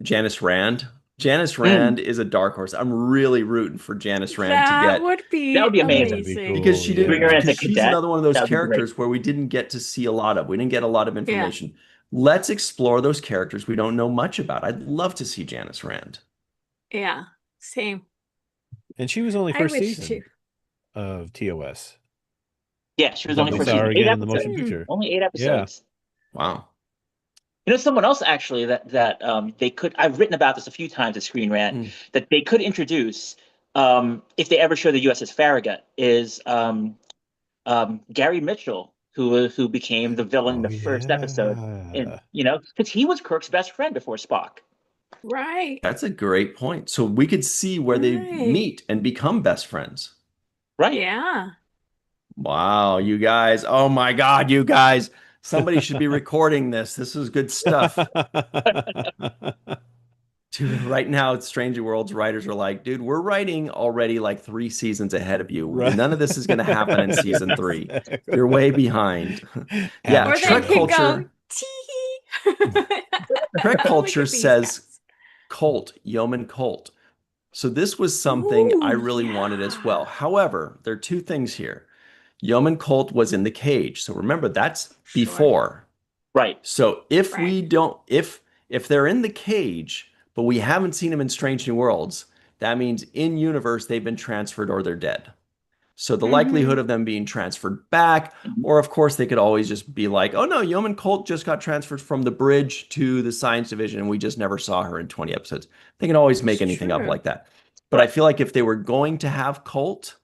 Janice Rand. Janice Rand is a dark horse. I'm really rooting for Janice Rand to That get, would be That would be amazing. amazing. because she didn't, Bring her in as a because she's cadet. another one of those That'd be great. characters where we didn't get to see a lot of. We didn't get a lot of information. Let's explore those characters we don't know much about. I'd love to see Janice Rand. Yeah, same. And she was only I first wish season too. of TOS. Yeah, she was That only we for saw her 8 again in the episodes. motion picture. Only 8 episodes. Wow. Someone else actually that they could. I've written about this a few times at Screen Rant that they could introduce if they ever show the USS Farragut is Gary Mitchell, who became the villain in the first episode, and because he was Kirk's best friend before Spock. Right. That's a great point. So we could see where they meet and become best friends. Right. Yeah. Wow, you guys. Oh my God, you guys. Somebody should be recording this. This is good stuff. Dude, right now, Stranger Worlds writers are like, dude, we're writing already like 3 seasons ahead of you. Right. None of this is going to happen in season 3. Exactly. You're way behind. Yeah, Or they Trek can culture. go tee. Trek culture Look at these says guys. cult, yeoman cult. So this was something I Ooh, really wanted as well. However, there are 2 things here. Yeoman cult was in the cage. So remember, that's before. Right. So if we don't, if they're in the cage, but we haven't seen them in Strange New Worlds, that means in universe they've been transferred or they're dead. So the likelihood of them being transferred back, or of course they could always just be like, oh no, Yeoman Colt just got transferred from the bridge to the science division and we just never saw her in 20 episodes. They can always make anything up like that. But I feel like if they were going to have Colt,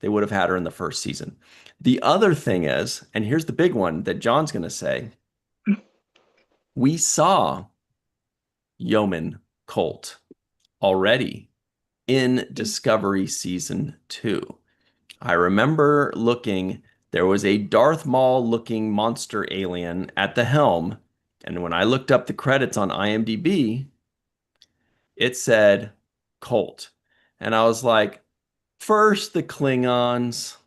they would have had her in the first season. The other thing is, and here's the big one that John's going to say, we saw Yeoman Colt already in Discovery Season 2. I remember looking, there was a Darth Maul looking monster alien at the helm. And when I looked up the credits on IMDb, it said Colt. And I was like, first the Klingons,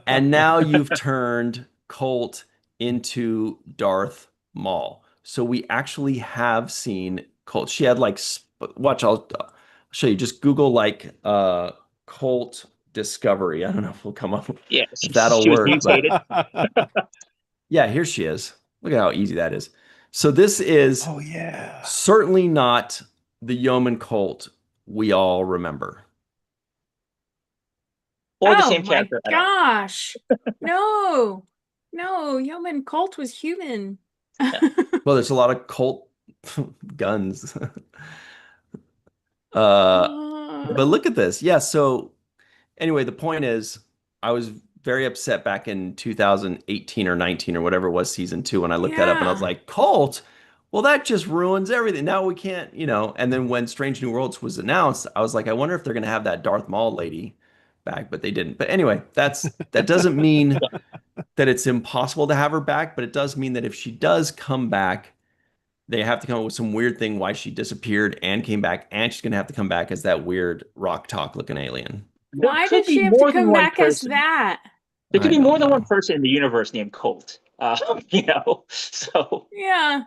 and now you've turned Colt into Darth Maul. So we actually have seen Colt. She had like, watch, I'll show you. Just Google like Colt Discovery. I don't know if we'll come up. Yeah, if that'll she was work. mutated. Yeah, here she is. Look at how easy that is. So this is certainly not the Yeoman Colt we all remember. Or the oh same my character. gosh. No. No, Yeoman Colt was human. Well, there's a lot of Colt guns. But look at this. Yeah, so anyway, the point is I was very upset back in 2018 or 19 or whatever it was, season 2, when I looked that up and I was like, Colt? Well, that just ruins everything. Now we can't, and then when Strange New Worlds was announced, I was like, I wonder if they're going to have that Darth Maul lady back, but they didn't. But anyway, that doesn't mean that it's impossible to have her back, but it does mean that if she does come back, they have to come up with some weird thing why she disappeared and came back, and she's going to have to come back as that weird rock talk looking alien. Why did she have to come back as that? There could be more than one person in the universe named Colt. So yeah.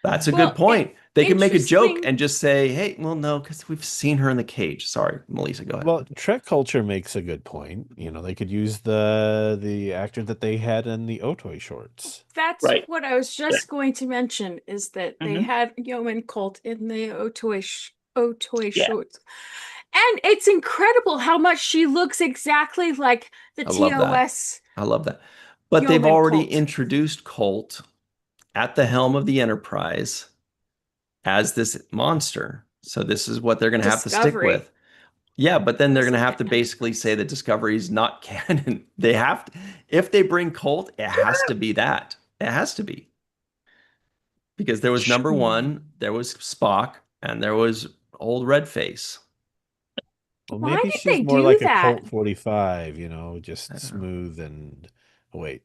That's a Well, good point. They can make a joke interesting. and just say, hey, well, no, because we've seen her in the cage. Sorry, Melissa, go ahead. Well, Trek culture makes a good point. They could use the actor that they had in the Otoy shorts. That's Right. what I was just going to mention, is that they Mhm. had Yeoman Colt in the Otoy Yeah. shorts. And it's incredible how much she looks exactly like the I love that. TOS. I love that. But they've Yeoman already Colt. introduced Colt at the helm of the Enterprise as this monster. So this is what they're going to have to stick Discovery. with. Yeah, but then they're Is going to it have to the basically Enterprise? say that Discovery is not canon. They have to, if they bring Colt, it has to be that. It has to be. Because there was number one, there was Spock, and there was old Redface. Well, Why maybe did she's they more do like a that? Colt 45, just I don't know. smooth and oh, wait.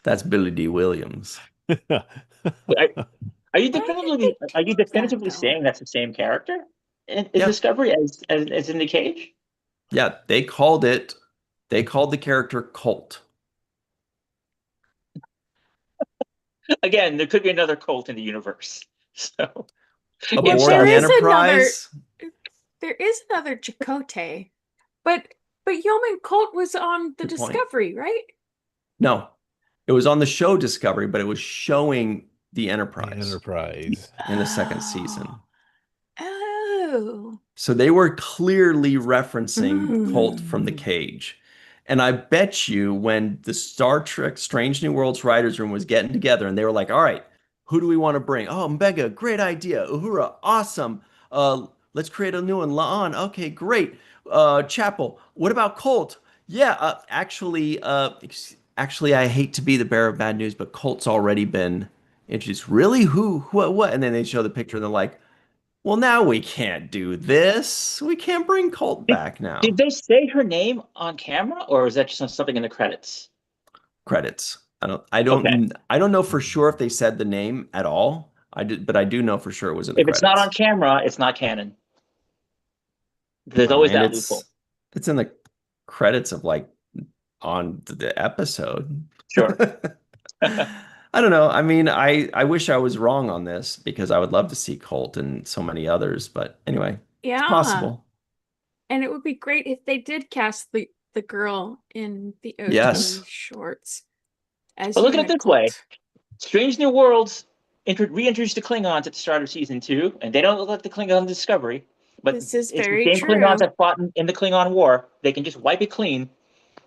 That's Billy D. Williams. Are you Why did they do that, definitively though? saying that's the same character in Yeah. Discovery as in the cage? Yeah, they called the character Colt. Again, there could be another Colt in the universe. So Aboard there the is Enterprise. There is another Chakotay, but Yeoman Colt was on the Good point. Discovery, right? No, it was on the show Discovery, but it was showing the The Enterprise Enterprise. in the second season. Oh. So they were clearly referencing Colt from the Mm. cage. And I bet you when the Star Trek Strange New Worlds writers room was getting together and they were like, all right, who do we want to bring? Oh, Mbega, great idea. Uhura, awesome. Let's create a new one. La'an, okay, great. Chapel, what about Colt? Yeah, actually, I hate to be the bearer of bad news, but Colt's already been introduced. Really? Who? What? And then they show the picture and they're like, well, now we can't do this. We can't bring Colt back now. did they say her name on camera, or is that just something in the credits? Credits. Okay. I don't know for sure if they said the name at all. But I do know for sure it was in the If it's not on credits. camera, it's not canon. There's always And that loophole. it's in the credits of like on the episode. Sure. I don't know. I mean, I wish I was wrong on this because I would love to see Colt and so many others. But anyway, it's Yeah. possible. And it would be great if they did cast the girl in the Otoy Yes. shorts as But look at it Yeoman this way. Colt. Strange New Worlds reintroduced the Klingons at the start of season 2, and they don't look like the Klingon Discovery. But This is it's very the same true. Klingons that fought in the Klingon War. They can just wipe it clean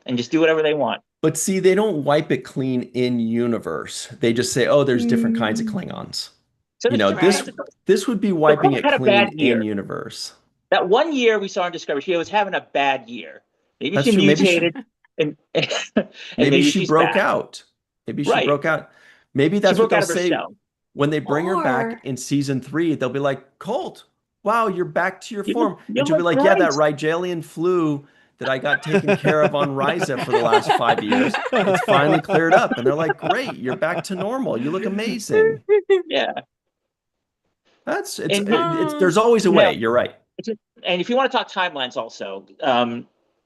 and just do whatever they want. But see, they don't wipe it clean in universe. They just say, "Oh, there's different kinds of Klingons." So You there's know, different this kinds of- this would be wiping Colt it had a clean bad in year. universe. That one year we saw in Discovery, she was having a bad year. Maybe That's she true. mutated, and maybe She she's broke back. out. Maybe she Right. broke out. Maybe She that's what broke out they'll of her say shell. when they bring her back Or- in season 3. They'll be like, "Colt, wow, you're back to your You form." look- you And she'll be look like, "Yeah, that great." Rigelian flu that I got taken care of on Risa for the last 5 years, it's finally cleared up." And they're like, "Great, you're back to normal. You look amazing." Yeah. It's And there's always a now, way. You're right. and if you want to talk timelines also,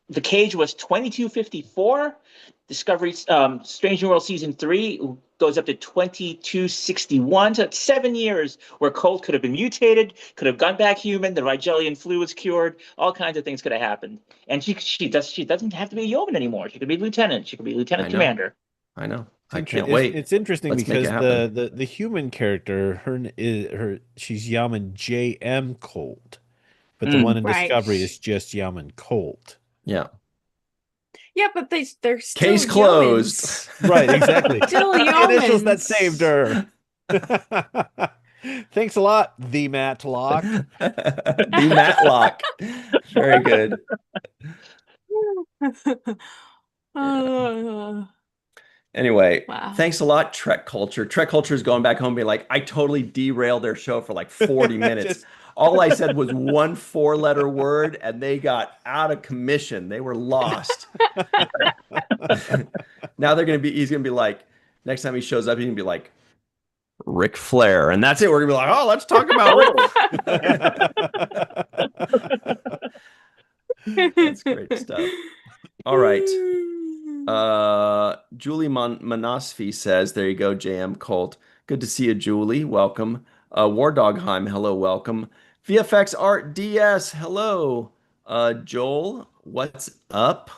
the cage was 2254. Discovery, Strange New World season 3 goes up to 2261. So it's 7 years where Colt could have been mutated, could have gone back human, the Rigelian flu was cured, all kinds of things could have happened. And she doesn't have to be a yeoman anymore. She could be lieutenant. She could be lieutenant I know. commander. I know. I It's can't wait. It's interesting Let's make because it happen. the human character, she's Yaman J.M. Colt, but the one in Right. Discovery is just Yaman Colt. Yeah. Yeah, but they're still Case closed. yeomans. Right, exactly. Still The initials that yeomans. saved her. Thanks a lot, the Matlock. The Matlock. Very good. Anyway, Wow. thanks a lot, Trek Culture. Trek Culture is going back home being like, I totally derailed their show for like 40 minutes. All I said was one 4-letter word, and they got out of commission. They were lost. Now he's gonna be like, next time he shows up, he's gonna be like, Ric Flair. And that's it. We're gonna be like, oh, let's talk about Ric. That's great stuff. All right. Julie Manosfi says, there you go, JM Colt. Good to see you, Julie. Welcome. War Dogheim, hello, welcome. VFX Art DS, hello. Joel, what's up?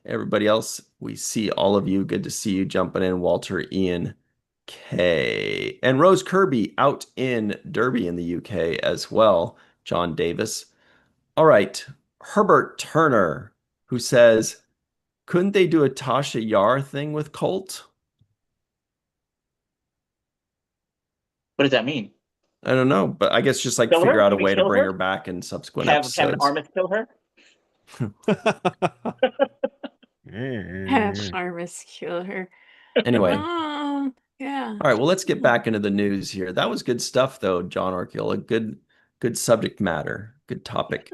Everybody else, we see all of you. Good to see you jumping in. Walter, Ian, K. And Rose Kirby out in Derby in the UK as well. John Davis. All right. Herbert Turner, who says, couldn't they do a Tasha Yar thing with Colt? What does that mean? I don't know, but I guess just like Kill figure her? out a Maybe way to kill bring her? her back in subsequent Have an episodes. Armis kill her? Have Armis kill her. Anyway, Yeah. all right, well, let's get back into the news here. That was good stuff, though, John Orkila. Good subject matter, good topic.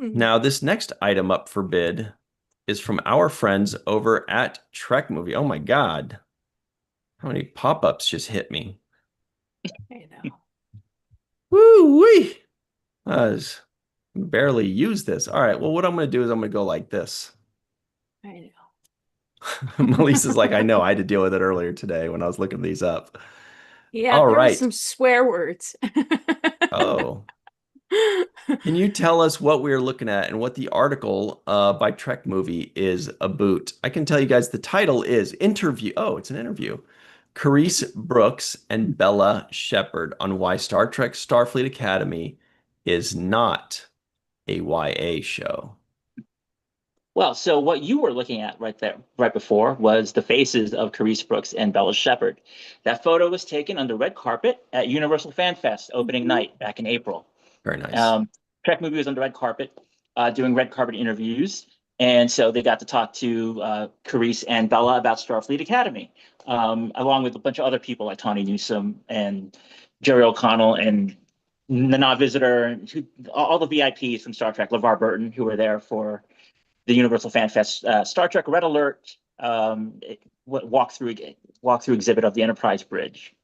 Now, this next item up for bid is from our friends over at Trek Movie. Oh my God. How many pop-ups just hit me? I know. Woo-wee! I barely used this. All right, well, what I'm going to do is I'm going to go like this. I know. Melissa's like, I know, I had to deal with it earlier today when I was looking these up. Yeah, All there right. were some swear words. Oh. Can you tell us what we're looking at and what the article by Trek Movie is about? I can tell you guys the title is Interview. Oh, it's an interview. Carice Brooks and Bella Shepard on why Star Trek Starfleet Academy is not a YA show. Well, so what you were looking at right before, was the faces of Carice Brooks and Bella Shepard. That photo was taken on the red carpet at Universal Fan Fest opening night back in April. Very nice. Trek Movie was on the red carpet, doing red carpet interviews. And so they got to talk to Carice and Bella about Starfleet Academy, along with a bunch of other people like Tawny Newsome and Jerry O'Connell and Nana Visitor, all the VIPs from Star Trek, LeVar Burton, who were there for the Universal Fan Fest Star Trek Red Alert walkthrough exhibit of the Enterprise Bridge.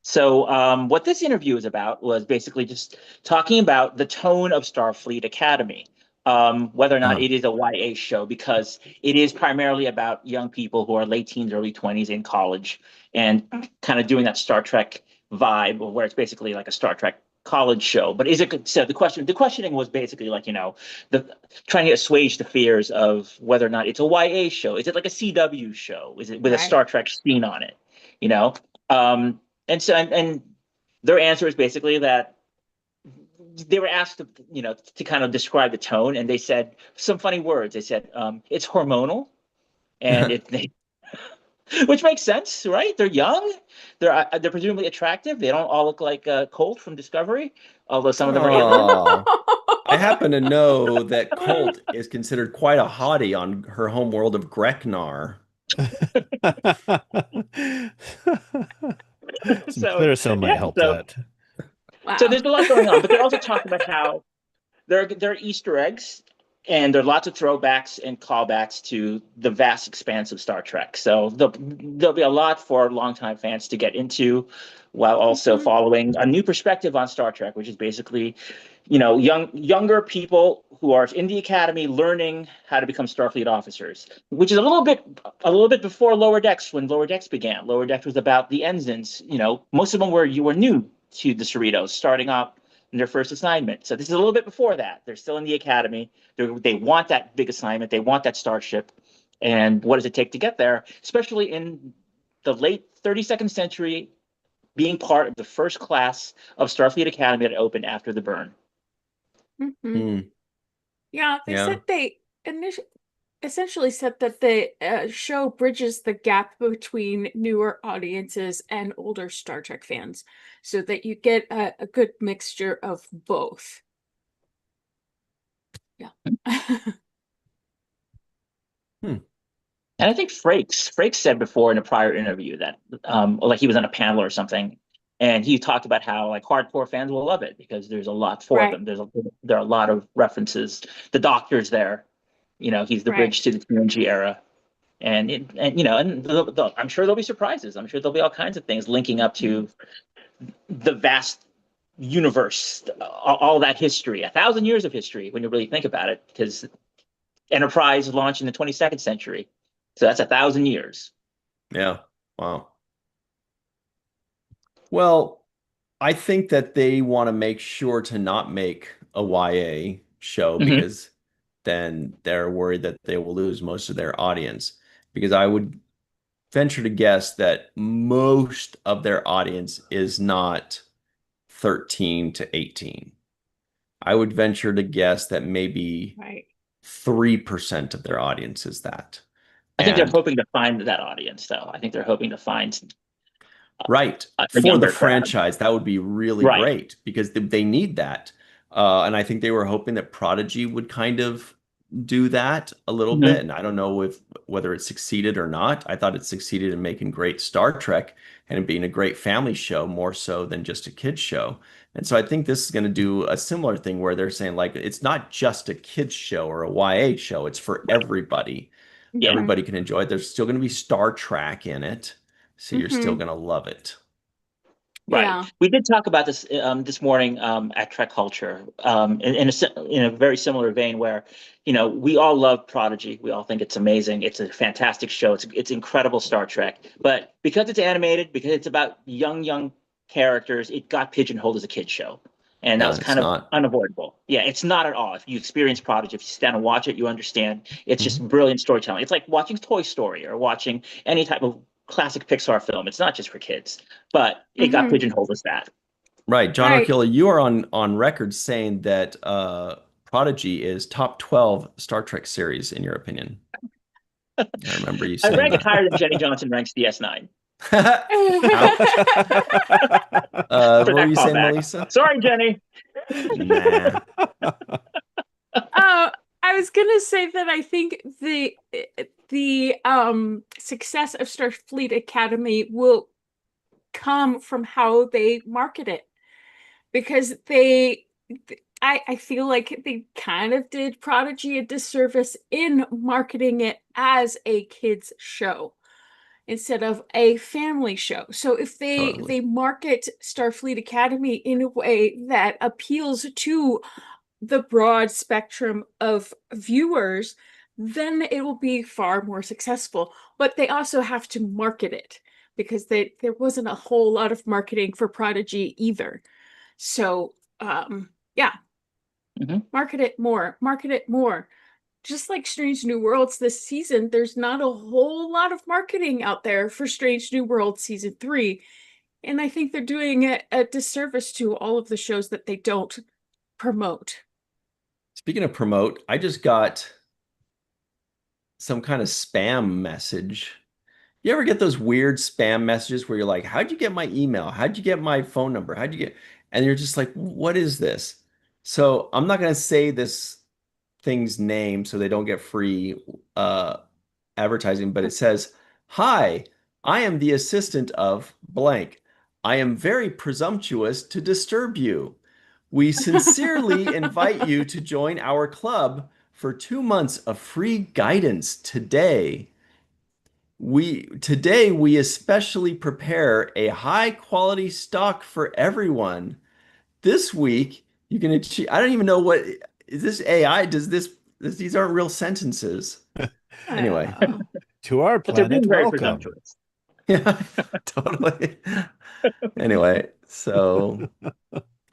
So what this interview is about was basically just talking about the tone of Starfleet Academy, whether or not it is a YA show, because it is primarily about young people who are late teens, early 20s in college, and kind of doing that Star Trek vibe, where it's basically like a Star Trek college show. But is it, so the questioning was basically like, trying to assuage the fears of whether or not it's a YA show. Is it like a CW show? Is it with a Star Trek scene on it? And their answer is basically that they were asked to kind of describe the tone, and they said some funny words. They said it's hormonal, and which makes sense, right? They're young, they're presumably attractive. They don't all look like Colt from Discovery, although some of them are alien. I happen to know that Colt is considered quite a hottie on her home world of Greknar. Some Clearasil might help that. Wow. So there's a lot going on, but they also talk about how there are Easter eggs, and there are lots of throwbacks and callbacks to the vast expanse of Star Trek. So there'll be a lot for longtime fans to get into, while also following a new perspective on Star Trek, which is basically, younger people who are in the academy learning how to become Starfleet officers, which is a little bit before Lower Decks, when Lower Decks began. Lower Decks was about the ensigns. Most of them were new to the Cerritos, starting up in their first assignment. So this is a little bit before that. They're still in the academy. They want that big assignment. They want that starship. And what does it take to get there? Especially in the late 32nd century, being part of the first class of Starfleet Academy that opened after the burn. Yeah, they said they essentially said that the show bridges the gap between newer audiences and older Star Trek fans, so that you get a good mixture of both. Yeah. And I think Frakes said before in a prior interview that, like he was on a panel or something, and he talked about how like hardcore fans will love it because there's a lot for them. There are a lot of references. The Doctor's there, he's the bridge to the TNG era, and I'm sure there'll be surprises. I'm sure there'll be all kinds of things linking up to the vast universe, all that history, 1,000 years of history when you really think about it, because Enterprise launched in the 22nd century. So that's 1,000 years. Yeah. Wow. Well, I think that they want to make sure to not make a YA show Hmm. because then they're worried that they will lose most of their audience. Because I would venture to guess that most of their audience is not 13 to 18. I would venture to guess that maybe Right. 3% of their audience is that. I think they're And hoping to find that audience, though. I think they're hoping to find right, a for the younger crowd. franchise, that would be really Right. great because they need that. And I think they were hoping that Prodigy would kind of do that a little Hmm. bit. And I don't know if whether it succeeded or not. I thought it succeeded in making great Star Trek and it being a great family show more so than just a kids show. And so I think this is going to do a similar thing where they're saying like it's not just a kids show or a YA show, it's for Right. everybody. Yeah. Everybody can enjoy it. There's still going to be Star Trek in it, so you're still Mm-hmm. going to love it. Right. Yeah. We did talk about this this morning at Trek Culture in a very similar vein where, we all love Prodigy. We all think it's amazing. It's a fantastic show. It's incredible Star Trek. But because it's animated, because it's about young characters, it got pigeonholed as a kid's show. And that Yeah, was it's kind of not. unavoidable. Yeah, it's not at all. If you experience Prodigy, if you sit down and watch it, you understand. It's Mhm. just brilliant storytelling. It's like watching Toy Story or watching any type of classic Pixar film. It's not just for kids, but it got Mm-hmm. pigeonholed as that. Right. John Right. Arquilla, you are on record saying that Prodigy is top 12 Star Trek series in your opinion. I remember you I saying rank it that. higher than Jenny Johnson ranks DS9 Ouch. for What were that you saying, callback. Melissa? Sorry, Jenny. Nah. I was gonna say that I think the success of Starfleet Academy will come from how they market it because I feel like they kind of did Prodigy a disservice in marketing it as a kids show instead of a family show. So if they Totally. market Starfleet Academy in a way that appeals to the broad spectrum of viewers, then it will be far more successful. But they also have to market it because there wasn't a whole lot of marketing for Prodigy either. So, yeah, Mhm. market it more, market it more. Just like Strange New Worlds this season, there's not a whole lot of marketing out there for Strange New Worlds season 3. And I think they're doing a disservice to all of the shows that they don't promote. Speaking of promote, I just got some kind of spam message. You ever get those weird spam messages where you're like, how'd you get my email? How'd you get my phone number? How'd you get? And you're just like, what is this? So I'm not going to say this thing's name so they don't get free advertising, but it says, hi, I am the assistant of blank. I am very presumptuous to disturb you. We sincerely invite you to join our club for 2 months of free guidance today. Today we especially prepare a high quality stock for everyone. This week you can achieve. I don't even know what is this AI. These aren't real sentences. Anyway, To our But they're planet, being very welcome. presumptuous. yeah, totally. Anyway, so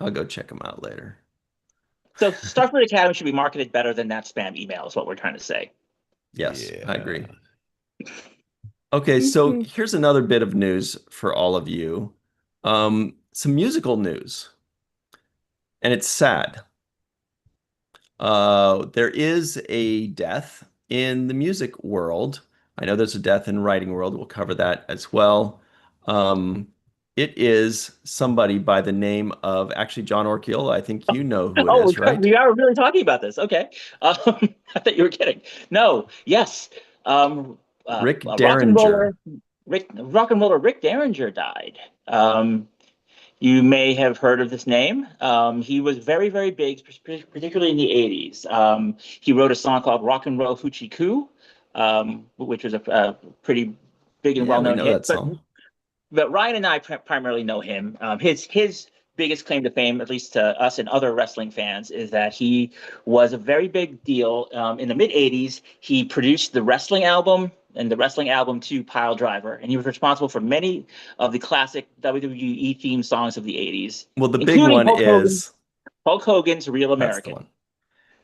I'll go check them out later. So Starfleet Academy should be marketed better than that spam email is what we're trying to say. Yes, I agree. Yeah. Okay, so Mhm. here's another bit of news for all of you. Some musical news, and it's sad. There is a death in the music world. I know there's a death in writing world. We'll cover that as well. Um, it is somebody by the name of actually John Orkiola. I think you know who it Oh, is, right? we are really talking about this. Okay. I thought you were kidding. No, yes. Rick Rock and Derringer. roller Rick Derringer died. You may have heard of this name. He was very, very big, particularly in the 80s. He wrote a song called Rock and Roll Hoochie Coo, which was a pretty big and Yeah, we well-known know hit. that song. But Ryan and I primarily know him. His biggest claim to fame, at least to us and other wrestling fans, is that he was a very big deal in the mid '80s. He produced the wrestling album and the wrestling album 2, Pile Driver, and he was responsible for many of the classic WWE theme songs of the 80s, Well, the big including one is Hulk Hogan's Real that's the American. one.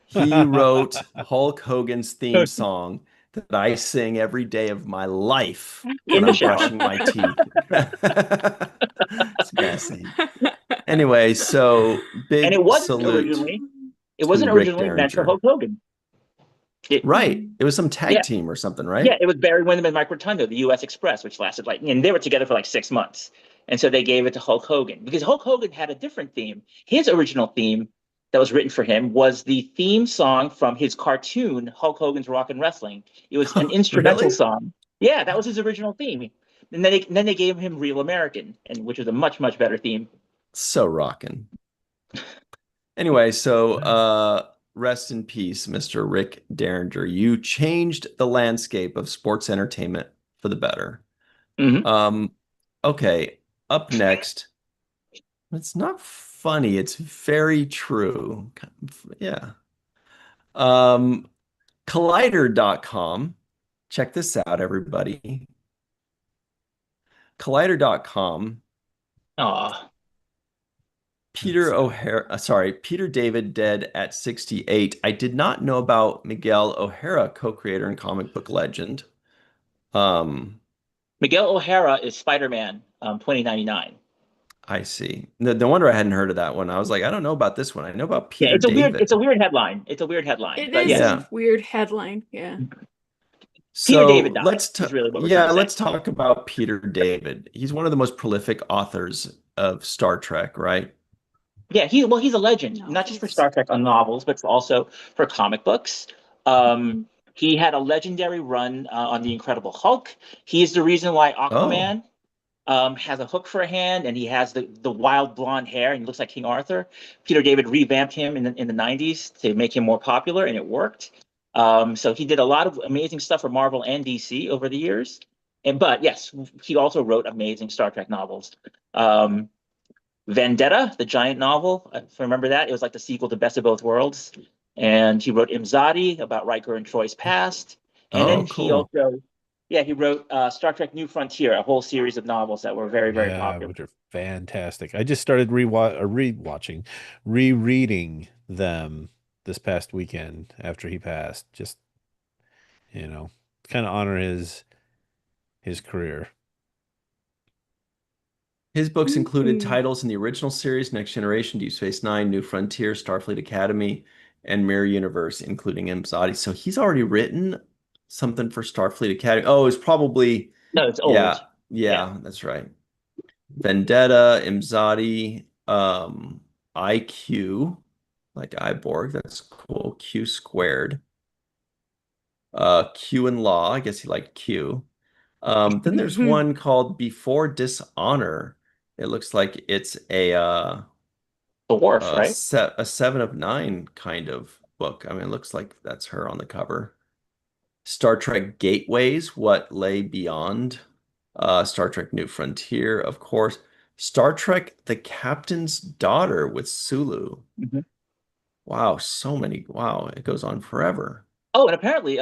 He wrote Hulk Hogan's theme song that I sing every day of my life In when the I'm shower. brushing my teeth. It's messy. Anyway, so And big it wasn't salute originally Rick meant for Derringer. Hulk Hogan. Right. It was some tag Yeah. team or something, Yeah, right? it was Barry Windham and Mike Rotundo, the U.S. Express, which lasted and they were together for like 6 months. And so they gave it to Hulk Hogan because Hulk Hogan had a different theme. His original theme that was written for him was the theme song from his cartoon, Hulk Hogan's Rockin' Wrestling. It was an instrumental Really? song. Yeah, that was his original theme. And then they gave him Real American, which was a much, much better theme. So rocking. Anyway, so rest in peace, Mr. Rick Derringer. You changed the landscape of sports entertainment for the better. Mhm. Okay, up next. It's not funny, it's very true. Yeah. Collider.com. Check this out, everybody. Collider.com. Aw. Peter David dead at 68. I did not know about Miguel O'Hara, co-creator and comic book legend. Miguel O'Hara is Spider-Man 2099. I see. No wonder I hadn't heard of that one. I was like, I don't know about this one. I know about Yeah, Peter it's a David. weird headline. It's a weird headline. It But is yes, Yeah. a weird headline. Yeah. Peter So David died, let's is really what we're trying to say. let's talk about Peter David. He's one of the most prolific authors of Star Trek, right? Yeah, he's a legend, not just for Novels. Star Trek on novels, but also for comic books. He had a legendary run on the Incredible Hulk. He's the reason why Aquaman has a hook for a hand, and he has the wild blonde hair, and he looks like King Arthur. Peter David revamped him in the 90s to make him more popular, and it worked. So he did a lot of amazing stuff for Marvel and DC over the years. But yes, he also wrote amazing Star Trek novels. Vendetta, the giant novel, if I remember that, it was like the sequel to Best of Both Worlds. And he wrote Imzadi about Riker and Troy's past. And then he cool. also, he wrote Star Trek New Frontier, a whole series of novels that were very, very popular. Which are fantastic. I just started rereading them this past weekend after he passed. Just kind of honor his career. His books included Mhm. titles in the original series, Next Generation, Deep Space Nine, New Frontier, Starfleet Academy, and Mirror Universe, including Imzadi. So he's already written something for Starfleet Academy. Oh, it's probably No, it's old. yeah, that's right. Vendetta, Imzadi, IQ, like Iborg, that's cool. Q squared. Q and Law, I guess he liked Q. Then there's one called Before Dishonor. It looks like it's The Wharf, right? a 7 of 9 kind of book. I mean, it looks like that's her on the cover. Star Trek Gateways, What Lay Beyond. Star Trek New Frontier, of course. Star Trek The Captain's Daughter with Sulu. Mhm. Wow, so many. Wow, it goes on forever. Oh, and apparently,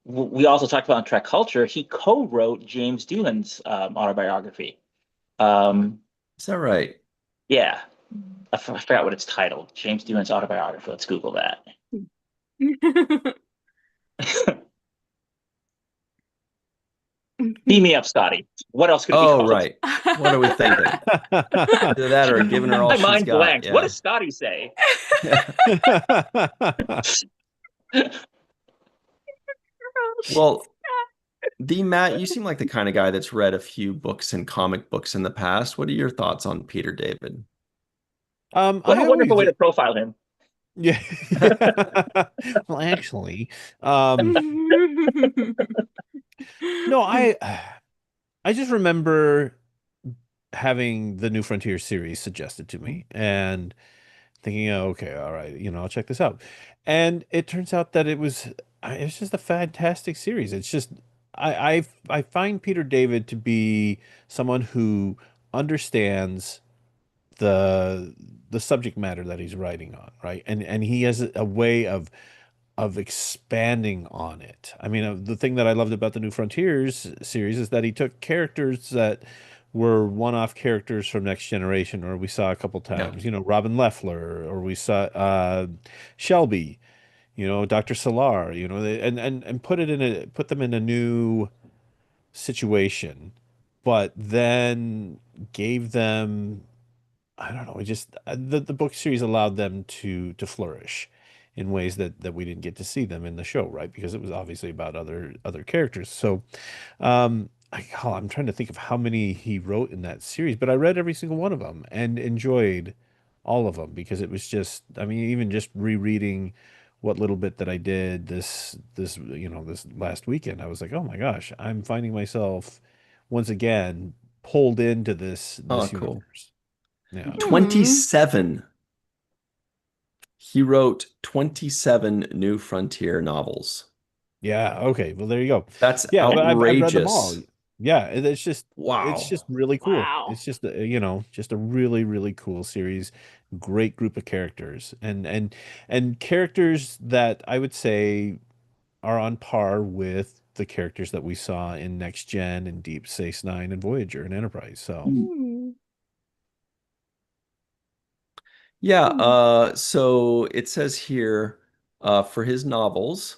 we also talked about Trek culture. He co-wrote James Doohan's autobiography. Is that right? Yeah, I forgot what it's titled. James Doohan's autobiography. Let's Google that. Beam me up, Scotty. What else could it be Oh, called? right. What are we thinking? Either that or giving her all My she's mind got. blanked. Yeah. What does Scotty say? Well, Matt, you seem like the kind of guy that's read a few books and comic books in the past. What are your thoughts on Peter David? What a wonderful way to profile him. Yeah. Well, actually, no, I just remember having the New Frontier series suggested to me and thinking, oh, okay, all right, I'll check this out. And it turns out that it's just a fantastic series. It's just I find Peter David to be someone who understands the subject matter that he's writing on, right? And he has a way of expanding on it. I mean, the thing that I loved about the New Frontiers series is that he took characters that were one-off characters from Next Generation, or we saw a couple Yeah. times, Robin Leffler, or we saw Shelby, Dr. Solar, and put them in a new situation, but then gave them, I don't know, it just the book series allowed them to flourish in ways that we didn't get to see them in the show, right? Because it was obviously about other characters. So I'm trying to think of how many he wrote in that series, but I read every single one of them and enjoyed all of them because it was just, I mean, even just rereading what little bit that I did this last weekend, I was like, oh my gosh, I'm finding myself once again pulled into this Oh, cool. universe. Yeah. 27. He wrote 27 New Frontier novels. Yeah. Okay. Well, there you go. That's Yeah, but I've read them all. outrageous. Yeah, it's just Wow. really cool. Wow. It's just just a really really cool series. Great group of characters and characters that I would say are on par with the characters that we saw in Next Gen and Deep Space Nine and Voyager and Enterprise. So Hmm. Yeah, Hmm. so it says here for his novels,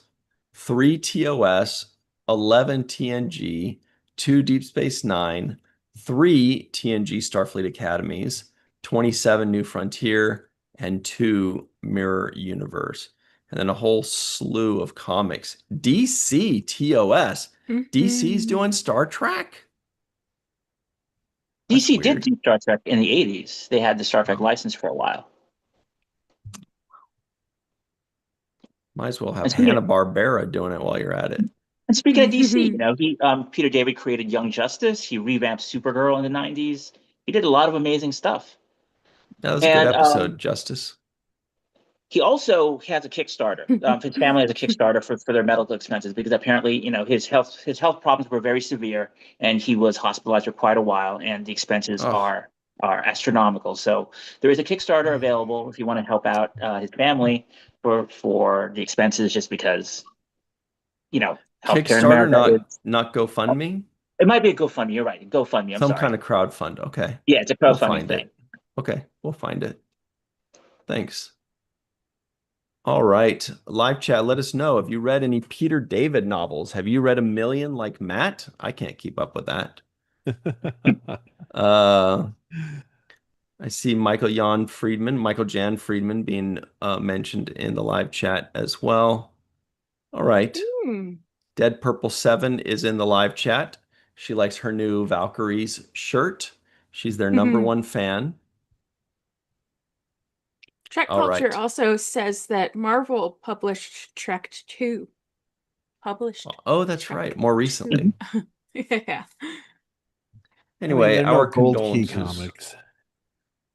3 TOS, 11 TNG, 2 Deep Space Nine, 3 TNG Starfleet Academies, 27 New Frontier, and 2 Mirror Universe. And then a whole slew of comics. DC TOS. DC's doing Star Trek? That's DC did weird. do Star Trek in the 80s. They had the Star Trek Oh. license for a while. Might as well have And speaking, Hanna-Barbera doing it while you're at it. and speaking of DC, he Peter David created Young Justice. He revamped Supergirl in the 90s. He did a lot of amazing stuff. That was a good And episode, Justice. he also has a Kickstarter. His family has a Kickstarter for their medical expenses because apparently, his health problems were very severe, and he was hospitalized for quite a while, and the expenses Oh. are astronomical. So there is a Kickstarter available if you want to help out his family for the expenses, just because healthcare in Kickstarter, America not GoFundMe? it might be a GoFundMe. You're right, GoFundMe. I'm Some sorry. kind of crowdfund. Okay. Yeah, it's a We'll crowdfunding find thing. it. Okay, we'll find it. Thanks. All right. Live chat, let us know. Have you read any Peter David novels? Have you read a million like Matt? I can't keep up with that. I see Michael Jan Friedman being mentioned in the live chat as well. All right. Dead Purple 7 is in the live chat. She likes her new Valkyries shirt. She's their number one fan. Trek All Culture right. also says that Marvel published Trek 2. Oh, that's right. More recently. Yeah. Anyway, they're our no Gold Key condolences comics.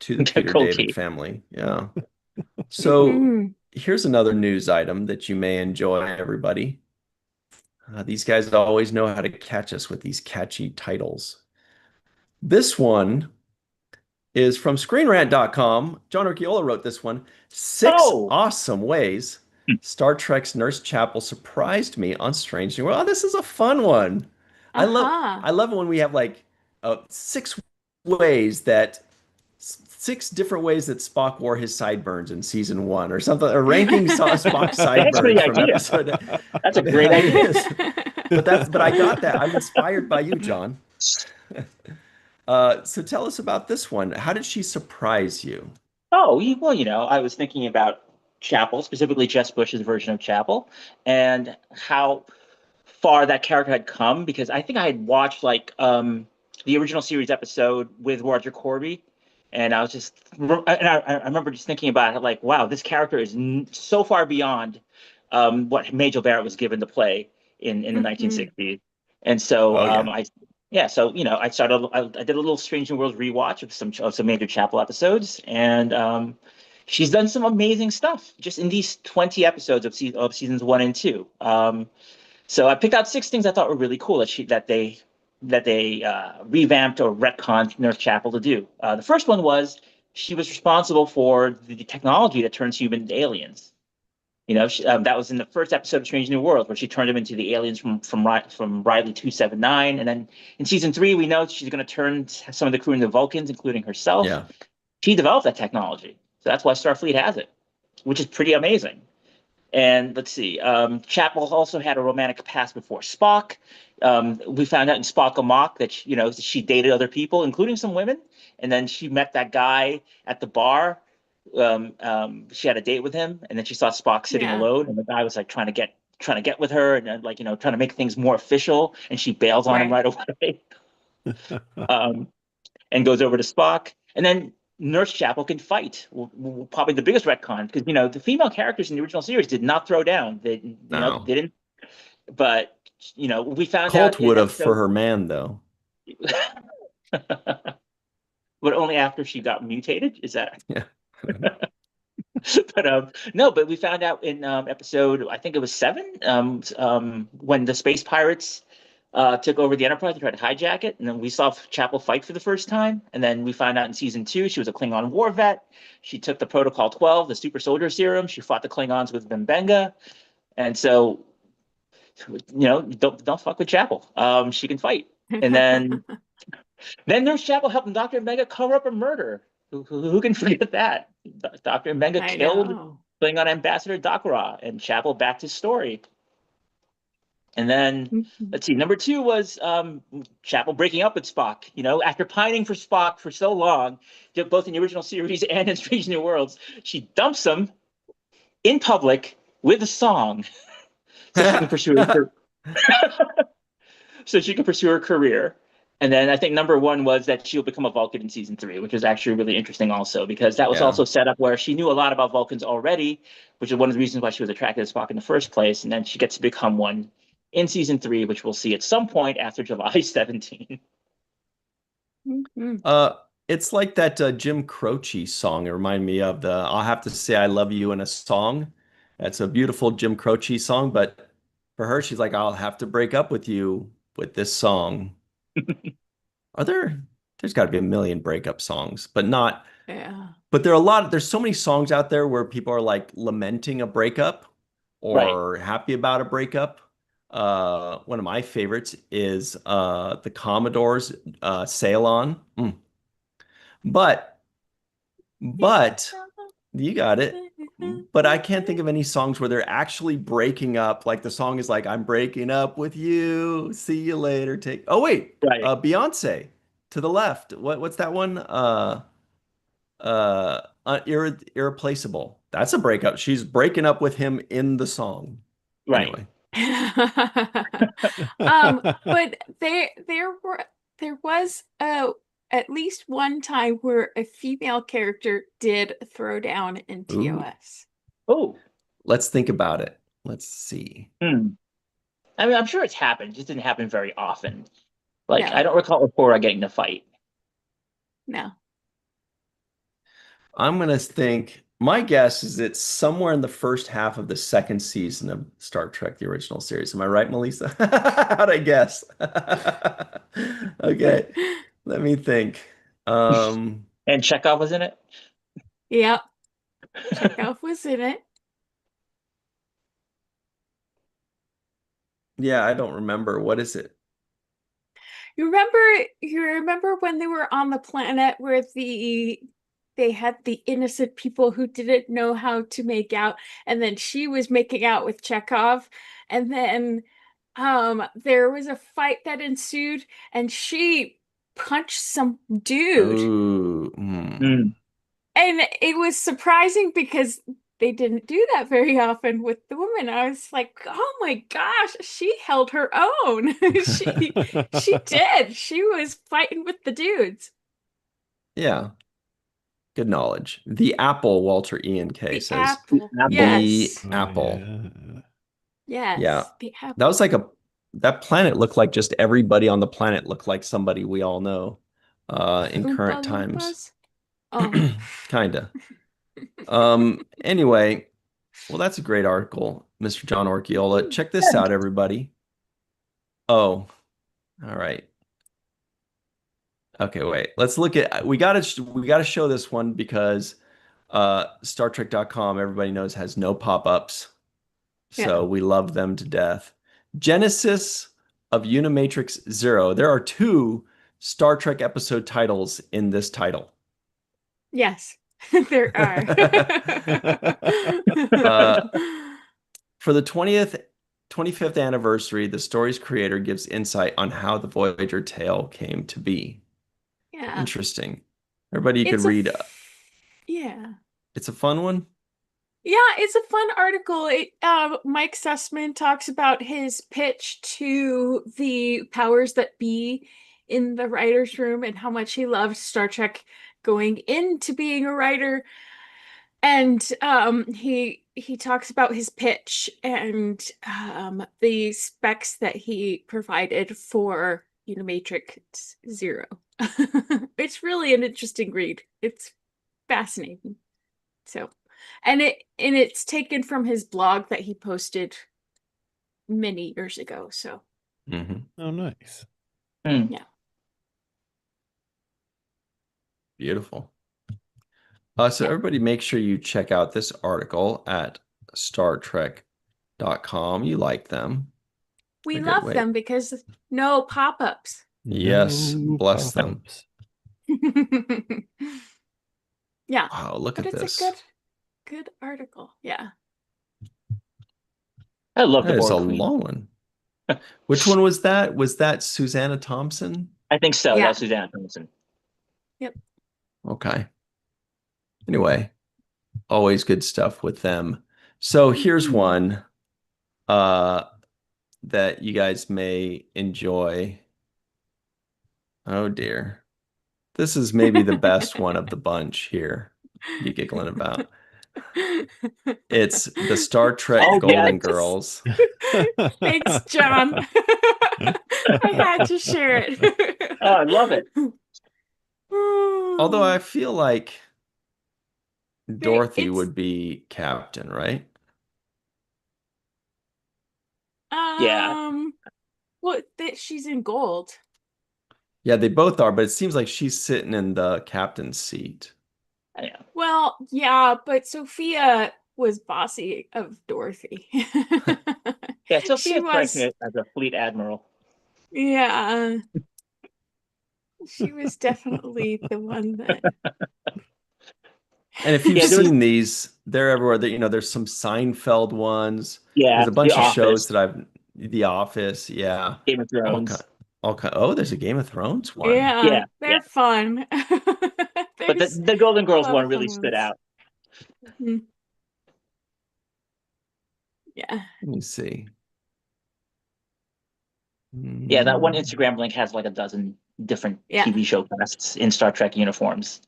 to the Peter Gold David Key. family. Yeah. So here's another news item that you may enjoy, everybody. These guys always know how to catch us with these catchy titles. This one is from ScreenRant.com. John Urquiola wrote this one. 6 awesome ways Star Trek's Nurse Chapel surprised me on Strange New World. Oh, this is a fun one. I love it when we have like 6 different ways that Spock wore his sideburns in season 1 or something, or ranking Spock's sideburns from episode. That's a great idea. But I got that. I'm inspired by you, John. So tell us about this one. How did she surprise you? Oh, well, I was thinking about Chapel, specifically Jess Bush's version of Chapel, and how far that character had come, because I think I had watched the original series episode with Roger Corby, and I remember just thinking about it, like, wow, this character is so far beyond what Majel Barrett was given to play in the 1960s, and so I did a little Strange New Worlds rewatch of some major Chapel episodes, and she's done some amazing stuff just in these 20 episodes of seasons 1 and 2. So I picked out 6 things I thought were really cool that they revamped or retconned Nurse Chapel to do. The first one was she was responsible for the technology that turns humans into aliens. That was in the first episode of Strange New Worlds, where she turned them into the aliens from Riley 279. And then in season 3, we know she's going to turn some of the crew into Vulcans, including herself. Yeah. She developed that technology, so that's why Starfleet has it, which is pretty amazing. And let's see, Chapel also had a romantic past before Spock. We found out in Spock Amok that she dated other people, including some women. And then she met that guy at the bar. She had a date with him, and then she saw Spock sitting alone, and the guy was like trying to get with her, and then, trying to make things more official. And she bails on him right away, and goes over to Spock. And then Nurse Chapel can fight. Probably the biggest retcon, because the female characters in the original series did not throw down. They didn't. But we found out Colt would have for her man, though. But only after she got mutated. Is that? Yeah. But no. But we found out in episode, I think it was 7, when the space pirates took over the Enterprise and tried to hijack it, and then we saw Chapel fight for the first time. And then we found out in season 2 she was a Klingon war vet. She took the Protocol 12, the super soldier serum. She fought the Klingons with Mbenga, and so don't fuck with Chapel. She can fight. And then Nurse Chapel helped Dr. Mbenga cover up a murder. Who can forget that? Dr. Mbenga killed Klingon ambassador Dakra, and Chapel backed his story. And then let's see, number 2 was Chapel breaking up with Spock. After pining for Spock for so long, both in the original series and in Strange New Worlds, she dumps him in public with a song, so she can pursue her career. And then I think number 1 was that she'll become a Vulcan in season 3, which is actually really interesting also, because that was also set up where she knew a lot about Vulcans already, which is one of the reasons why she was attracted to Spock in the first place. And then she gets to become one in season 3, which we'll see at some point after July 17. It's like that Jim Croce song. It reminded me of the I'll Have to Say I Love You in a Song. That's a beautiful Jim Croce song, but for her, she's like, I'll have to break up with you with this song. There's got to be a million breakup songs, but not. Yeah. But there's so many songs out there where people are like lamenting a breakup or happy about a breakup. One of my favorites is the Commodores' Sail On. But you got it. But I can't think of any songs where they're actually breaking up. Like the song is like, I'm breaking up with you. See you later. Beyonce, To the Left. What's that one? Irreplaceable. That's a breakup. She's breaking up with him in the song. Right. Anyway. But there was at least one time where a female character did throw down in TOS. Oh, let's think about it. Let's see. I mean, I'm sure it's happened. It just didn't happen very often. I don't recall Uhura getting in a fight. No. I'm gonna think. My guess is it's somewhere in the first half of the second season of Star Trek, the original series. Am I right, Melissa? How'd I guess? Okay, let me think. And Chekhov was in it? Yep. Chekhov was in it. Yeah, I don't remember. What is it? You remember when they were on the planet where they had the innocent people who didn't know how to make out, and then she was making out with Chekhov, and then there was a fight that ensued, and she punched some dude. Ooh, And it was surprising because they didn't do that very often with the women. I was like, oh my gosh, she held her own. she did. She was fighting with the dudes. Yeah. Good knowledge. The Apple, Walter Ian K says. Apple. Yes. The Apple. Yes. Yeah. The Apple. That was like that planet looked like just everybody on the planet looked like somebody we all know in Oompa current Loompas? times. Oh. Kinda. Anyway, well, that's a great article, Mr. John Orchiola. Check this out, everybody. Oh, all right. Okay, wait. Let's look at we gotta show this one because StarTrek.com, everybody knows, has no pop-ups. So we love them to death. Genesis of Unimatrix Zero. There are 2 Star Trek episode titles in this title. Yes, there are. For the 25th anniversary, the story's creator gives insight on how the Voyager tale came to be. Yeah. Interesting. Everybody, you could It's a read. Yeah. It's a fun one. Yeah, it's a fun article. Mike Sussman talks about his pitch to the powers that be in the writer's room and how much he loved Star Trek going into being a writer. And he talks about his pitch and the specs that he provided for Unimatrix Zero. It's really an interesting read. It's fascinating. So, and it's taken from his blog that he posted many years ago. So, Oh, nice. Yeah. Beautiful. So everybody make sure you check out this article at StarTrek.com. You like them. We A good love way. them because no pop-ups. Yes, No bless them. pop-ups. Yeah. Wow, look But at it's this. a good article. Yeah. I love the That is a Borg Queen. long one. Which one was that? Was that Susanna Thompson? I think so. Yeah. That's Susanna Thompson. Yep. Okay. Anyway, always good stuff with them. So here's one that you guys may enjoy. Oh dear. This is maybe the best one of the bunch here. You giggling about. It's the Star Trek Oh, Golden yeah. Girls. Thanks, John. I had to share it. Oh, I love it. Although I feel like Dorothy it's- would be captain, right? Yeah. Well, that she's in gold. Yeah, they both are, but it seems like she's sitting in the captain's seat. Yeah. Well, yeah, but Sophia was bossy of Dorothy. Yeah, She Sophia strikes was, me as a fleet admiral. yeah. She was definitely the one that. And if you've Yeah, there was- seen these, they're everywhere. There's some Seinfeld ones. Yeah, There's a bunch The of Office, shows that The Office, yeah. Game of Thrones. Oh, there's a Game of Thrones one. Yeah, Yeah, they're fun. But There's the Golden Girls a lot one of really fun stood ones. out. Mhm. Yeah. Let me see. Yeah, that one Instagram link has like a dozen different Yeah. TV show casts in Star Trek uniforms.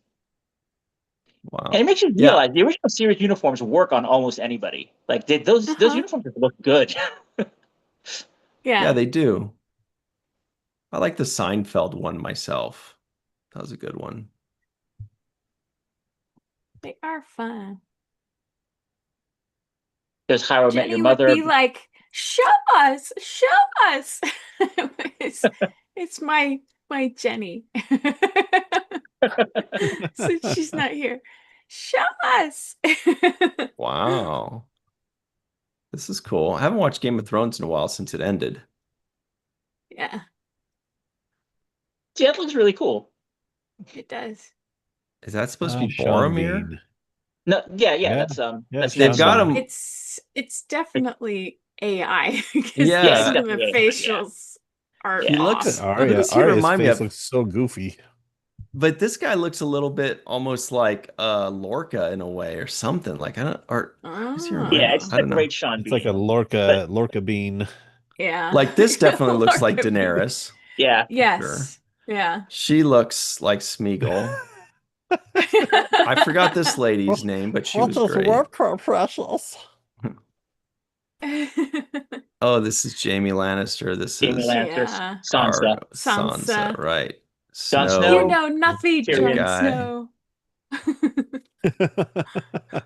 Wow. And it makes you Yeah. realize the original series uniforms work on almost anybody. Like those uniforms just look good. Yeah, they do. I like the Seinfeld one myself. That was a good one. They are fun. There's How I Met Jenny Your would Mother. be like, show us. it's my Jenny. Since she's not here. Show us. Wow. This is cool. I haven't watched Game of Thrones in a while since it ended. Yeah, Yeah, it looks really cool. it does. Is that supposed to be Sean Boromir? Bean. No, yeah, Yeah. that's Yeah, that's They've Sean got Bean. him. It's definitely AI. because Yeah. some of the Definitely AI, facials are Yeah. He off. looks. Look at Arya, this. He Arya's remind me face of. looks so goofy. But this guy looks a little bit almost like Lorca in a way, or something. Like I don't. Or does he remind Yeah, me? it's I the don't know. great Sean It's like a Bean. Lorca bean. Yeah. Like this definitely looks like Lorca Bean. Daenerys. Yeah. Yes. Yeah. She looks like Smeagol. I forgot this lady's name, but she was great. precious? Oh, this is Jamie Lannister. This Jamie is Lannister, Yeah. Sansa. Sansa, Sansa. right? Jon Snow. Snow. You know nothing, Tyrion. Jon Guy. Snow.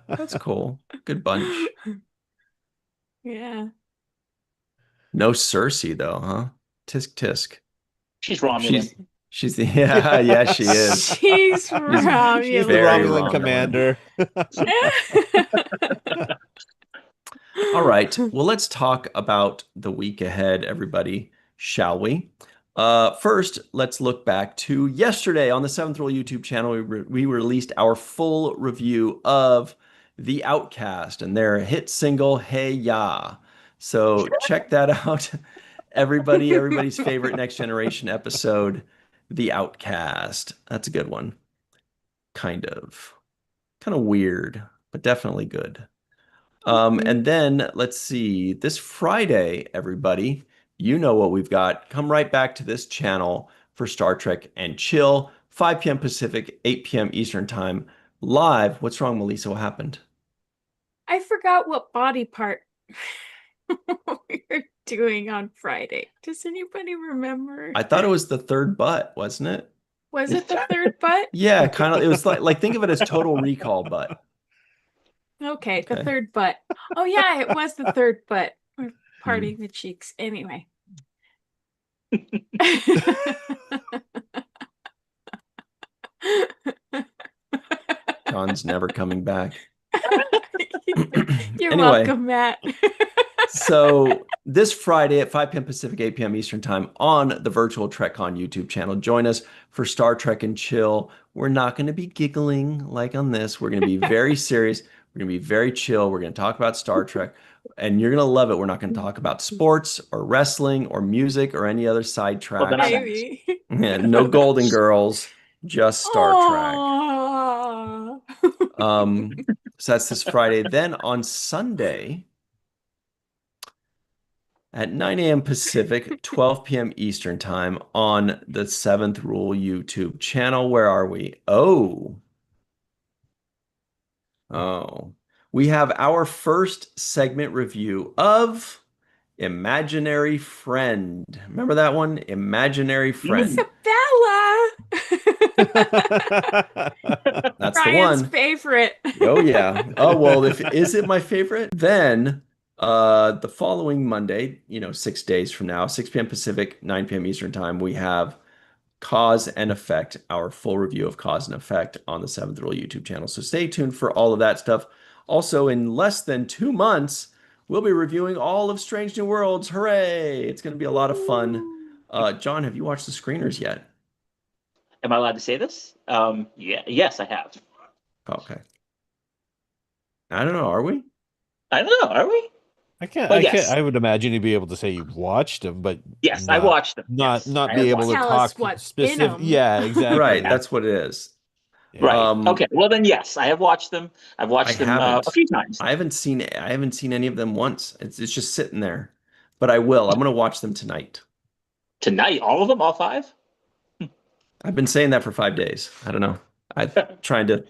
That's cool. Good bunch. Yeah. No Cersei though, huh? Tisk tisk. She's Romulan. She's the yeah she is. She's Romulan. She's the Very Romulan Romulan. commander. All All right. Well, let's talk about the week ahead, everybody, shall we? First, let's look back to yesterday on the Seventh Rule YouTube channel. We released our full review of The Outcast and their hit single, Hey Ya. So check that out. Everybody's favorite Next Generation episode, The Outcast. That's a good one. Kind of weird, but definitely good. And then let's see, this Friday, everybody, you know what we've got. Come right back to this channel for Star Trek and Chill, 5 p.m. Pacific, 8 p.m. Eastern Time, live. What's wrong, Melissa? What happened? I forgot what body part we were doing on Friday. Does anybody remember? I thought it was the third butt, wasn't it? Was it the third butt? Yeah, kind of. It was like think of it as Total Recall butt. Okay, the Okay. third butt. Oh yeah, it was the third butt. We're parting the cheeks. Anyway. John's never coming back. You're Anyway. welcome, Matt. So this Friday at 5 p.m. Pacific, 8 p.m. Eastern Time on the virtual TrekCon YouTube channel. Join us for Star Trek and Chill. We're not going to be giggling like on this. We're going to be very serious. We're going to be very chill. We're going to talk about Star Trek, and you're going to love it. We're not going to talk about sports or wrestling or music or any other side tracks. Maybe. Yeah, no Golden Girls, just Star Trek. So that's this Friday. Then on Sunday at 9 a.m. Pacific, 12 p.m. Eastern Time on the Seventh Rule YouTube channel. Where are we? Oh, we have our first segment review of Imaginary Friend. Remember that one? Imaginary Friend. Isabella. That's Ryan's the one. favorite. Oh yeah. Oh well, is it my favorite? Then the following Monday, 6 days from now, 6 p.m. Pacific, 9 p.m. Eastern Time, we have Cause and Effect, our full review of Cause and Effect on the Seventh Rule YouTube channel. So stay tuned for all of that stuff. Also, in less than 2 months, we'll be reviewing all of Strange New Worlds. Hooray! It's going to be a lot of fun. John, have you watched the screeners yet? Am I allowed to say this? Yeah. Yes, I have. Okay. I don't know. Are we? I don't know. Are we? I can't. Well, I can't. yes. I would imagine you'd be able to say you've watched them, but Yes, I watched them. Not Yes, not I be have able to watched Tell us talk what's in specific. 'em. Yeah, exactly. Right. That's what it is. Yeah. Right. Okay. Well, then yes, I have watched them. I've watched them haven't. a few times. I haven't seen any of them once. It's just sitting there. But I will. I'm going to watch them tonight. Tonight, all of them, all 5? I've been saying that for 5 days. I don't know. I'm trying to.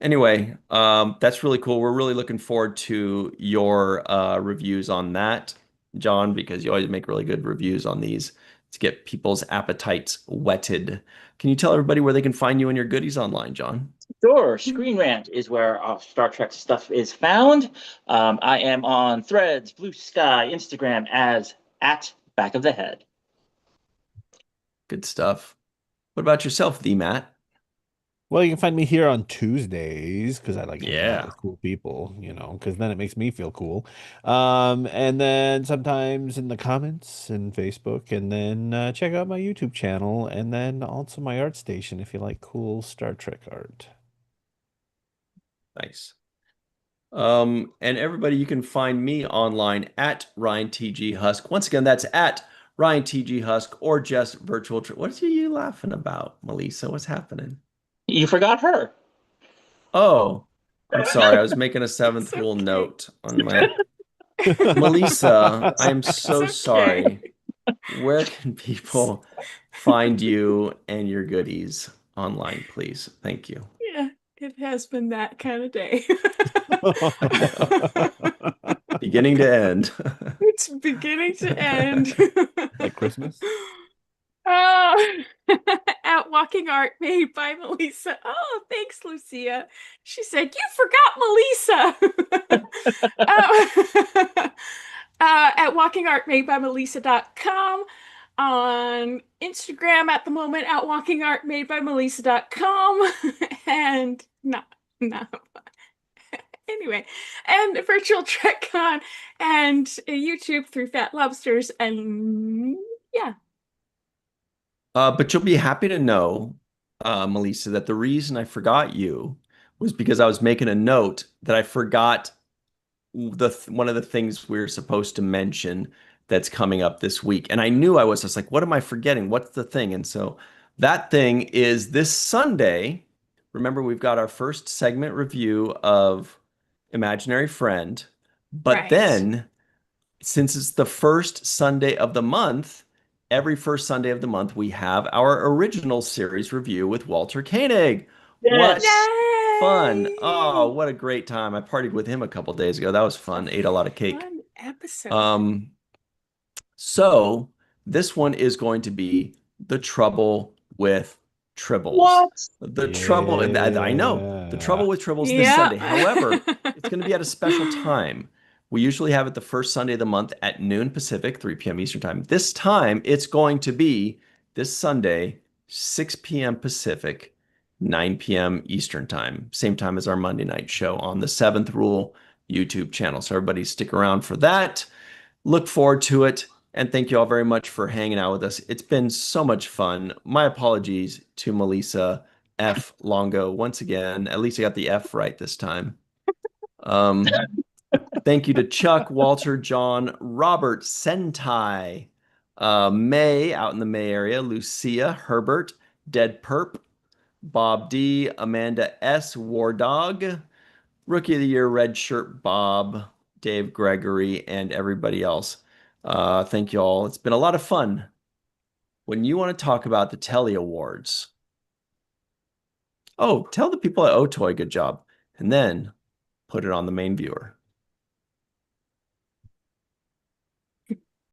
Anyway, that's really cool. We're really looking forward to your reviews on that, John, because you always make really good reviews on these to get people's appetites whetted. Can you tell everybody where they can find you and your goodies online, John? Sure. Screen Rant is where Star Trek stuff is found. I am on Threads, Blue Sky, Instagram as @Back of the Head. Good stuff. What about yourself, the Matt? Well, you can find me here on Tuesdays because I like hanging out Yeah. with cool people, because then it makes me feel cool. And then sometimes in the comments and Facebook, and then check out my YouTube channel, and then also my art station if you like cool Star Trek art. Nice. And everybody, you can find me online at RyanTGHusk. Once again, that's at RyanTGHusk or just virtual. What are you laughing about, Melissa? What's happening? You forgot her. Oh, I'm sorry. I was making a Seventh Rule note on my. Melissa, I am so It's okay. sorry. Where can people find you and your goodies online, please? Thank you. Yeah, it has been that kind of day. Beginning to end. It's beginning to end. Like Christmas? At Walking Art made by Melissa. Oh, thanks, Lucia. She said, you forgot Melissa. At Walking Art made by Melissa.com. On Instagram at the moment at Walking Art made by Melissa.com. And Anyway, and Virtual TrekCon and YouTube through Fat Lobsters, and yeah. But you'll be happy to know, Melissa, that the reason I forgot you was because I was making a note that I forgot one of the things we were supposed to mention that's coming up this week. And I knew I was just like, what am I forgetting? What's the thing? And so that thing is this Sunday. Remember, we've got our first segment review of Imaginary Friend. But Right. then, since it's the first Sunday of the month, every first Sunday of the month, we have our original series review with Walter Koenig. What Yes. fun. Oh, Yay! what a great time. I partied with him a couple days ago. That was fun. Ate a lot of cake. Fun episode. So this one is going to be The Trouble with Tribbles. What? The trouble, I know, The Trouble with Tribbles this Yeah. Sunday. However, it's going to be at a special time. We usually have it the first Sunday of the month at noon Pacific, 3 p.m. Eastern Time. This time, it's going to be this Sunday, 6 p.m. Pacific, 9 p.m. Eastern Time. Same time as our Monday night show on the Seventh Rule YouTube channel. So everybody stick around for that. Look forward to it. And thank you all very much for hanging out with us. It's been so much fun. My apologies to Melissa F. Longo once again. At least I got the F right this time. Thank you to Chuck, Walter, John, Robert, Sentai, May out in the May area, Lucia, Herbert, Dead Perp, Bob D, Amanda S, War Dog, Rookie of the Year, Red Shirt Bob, Dave Gregory, and everybody else. Thank you all. It's been a lot of fun. When you want to talk about the Telly Awards, oh, tell the people at Otoy good job, and then put it on the main viewer.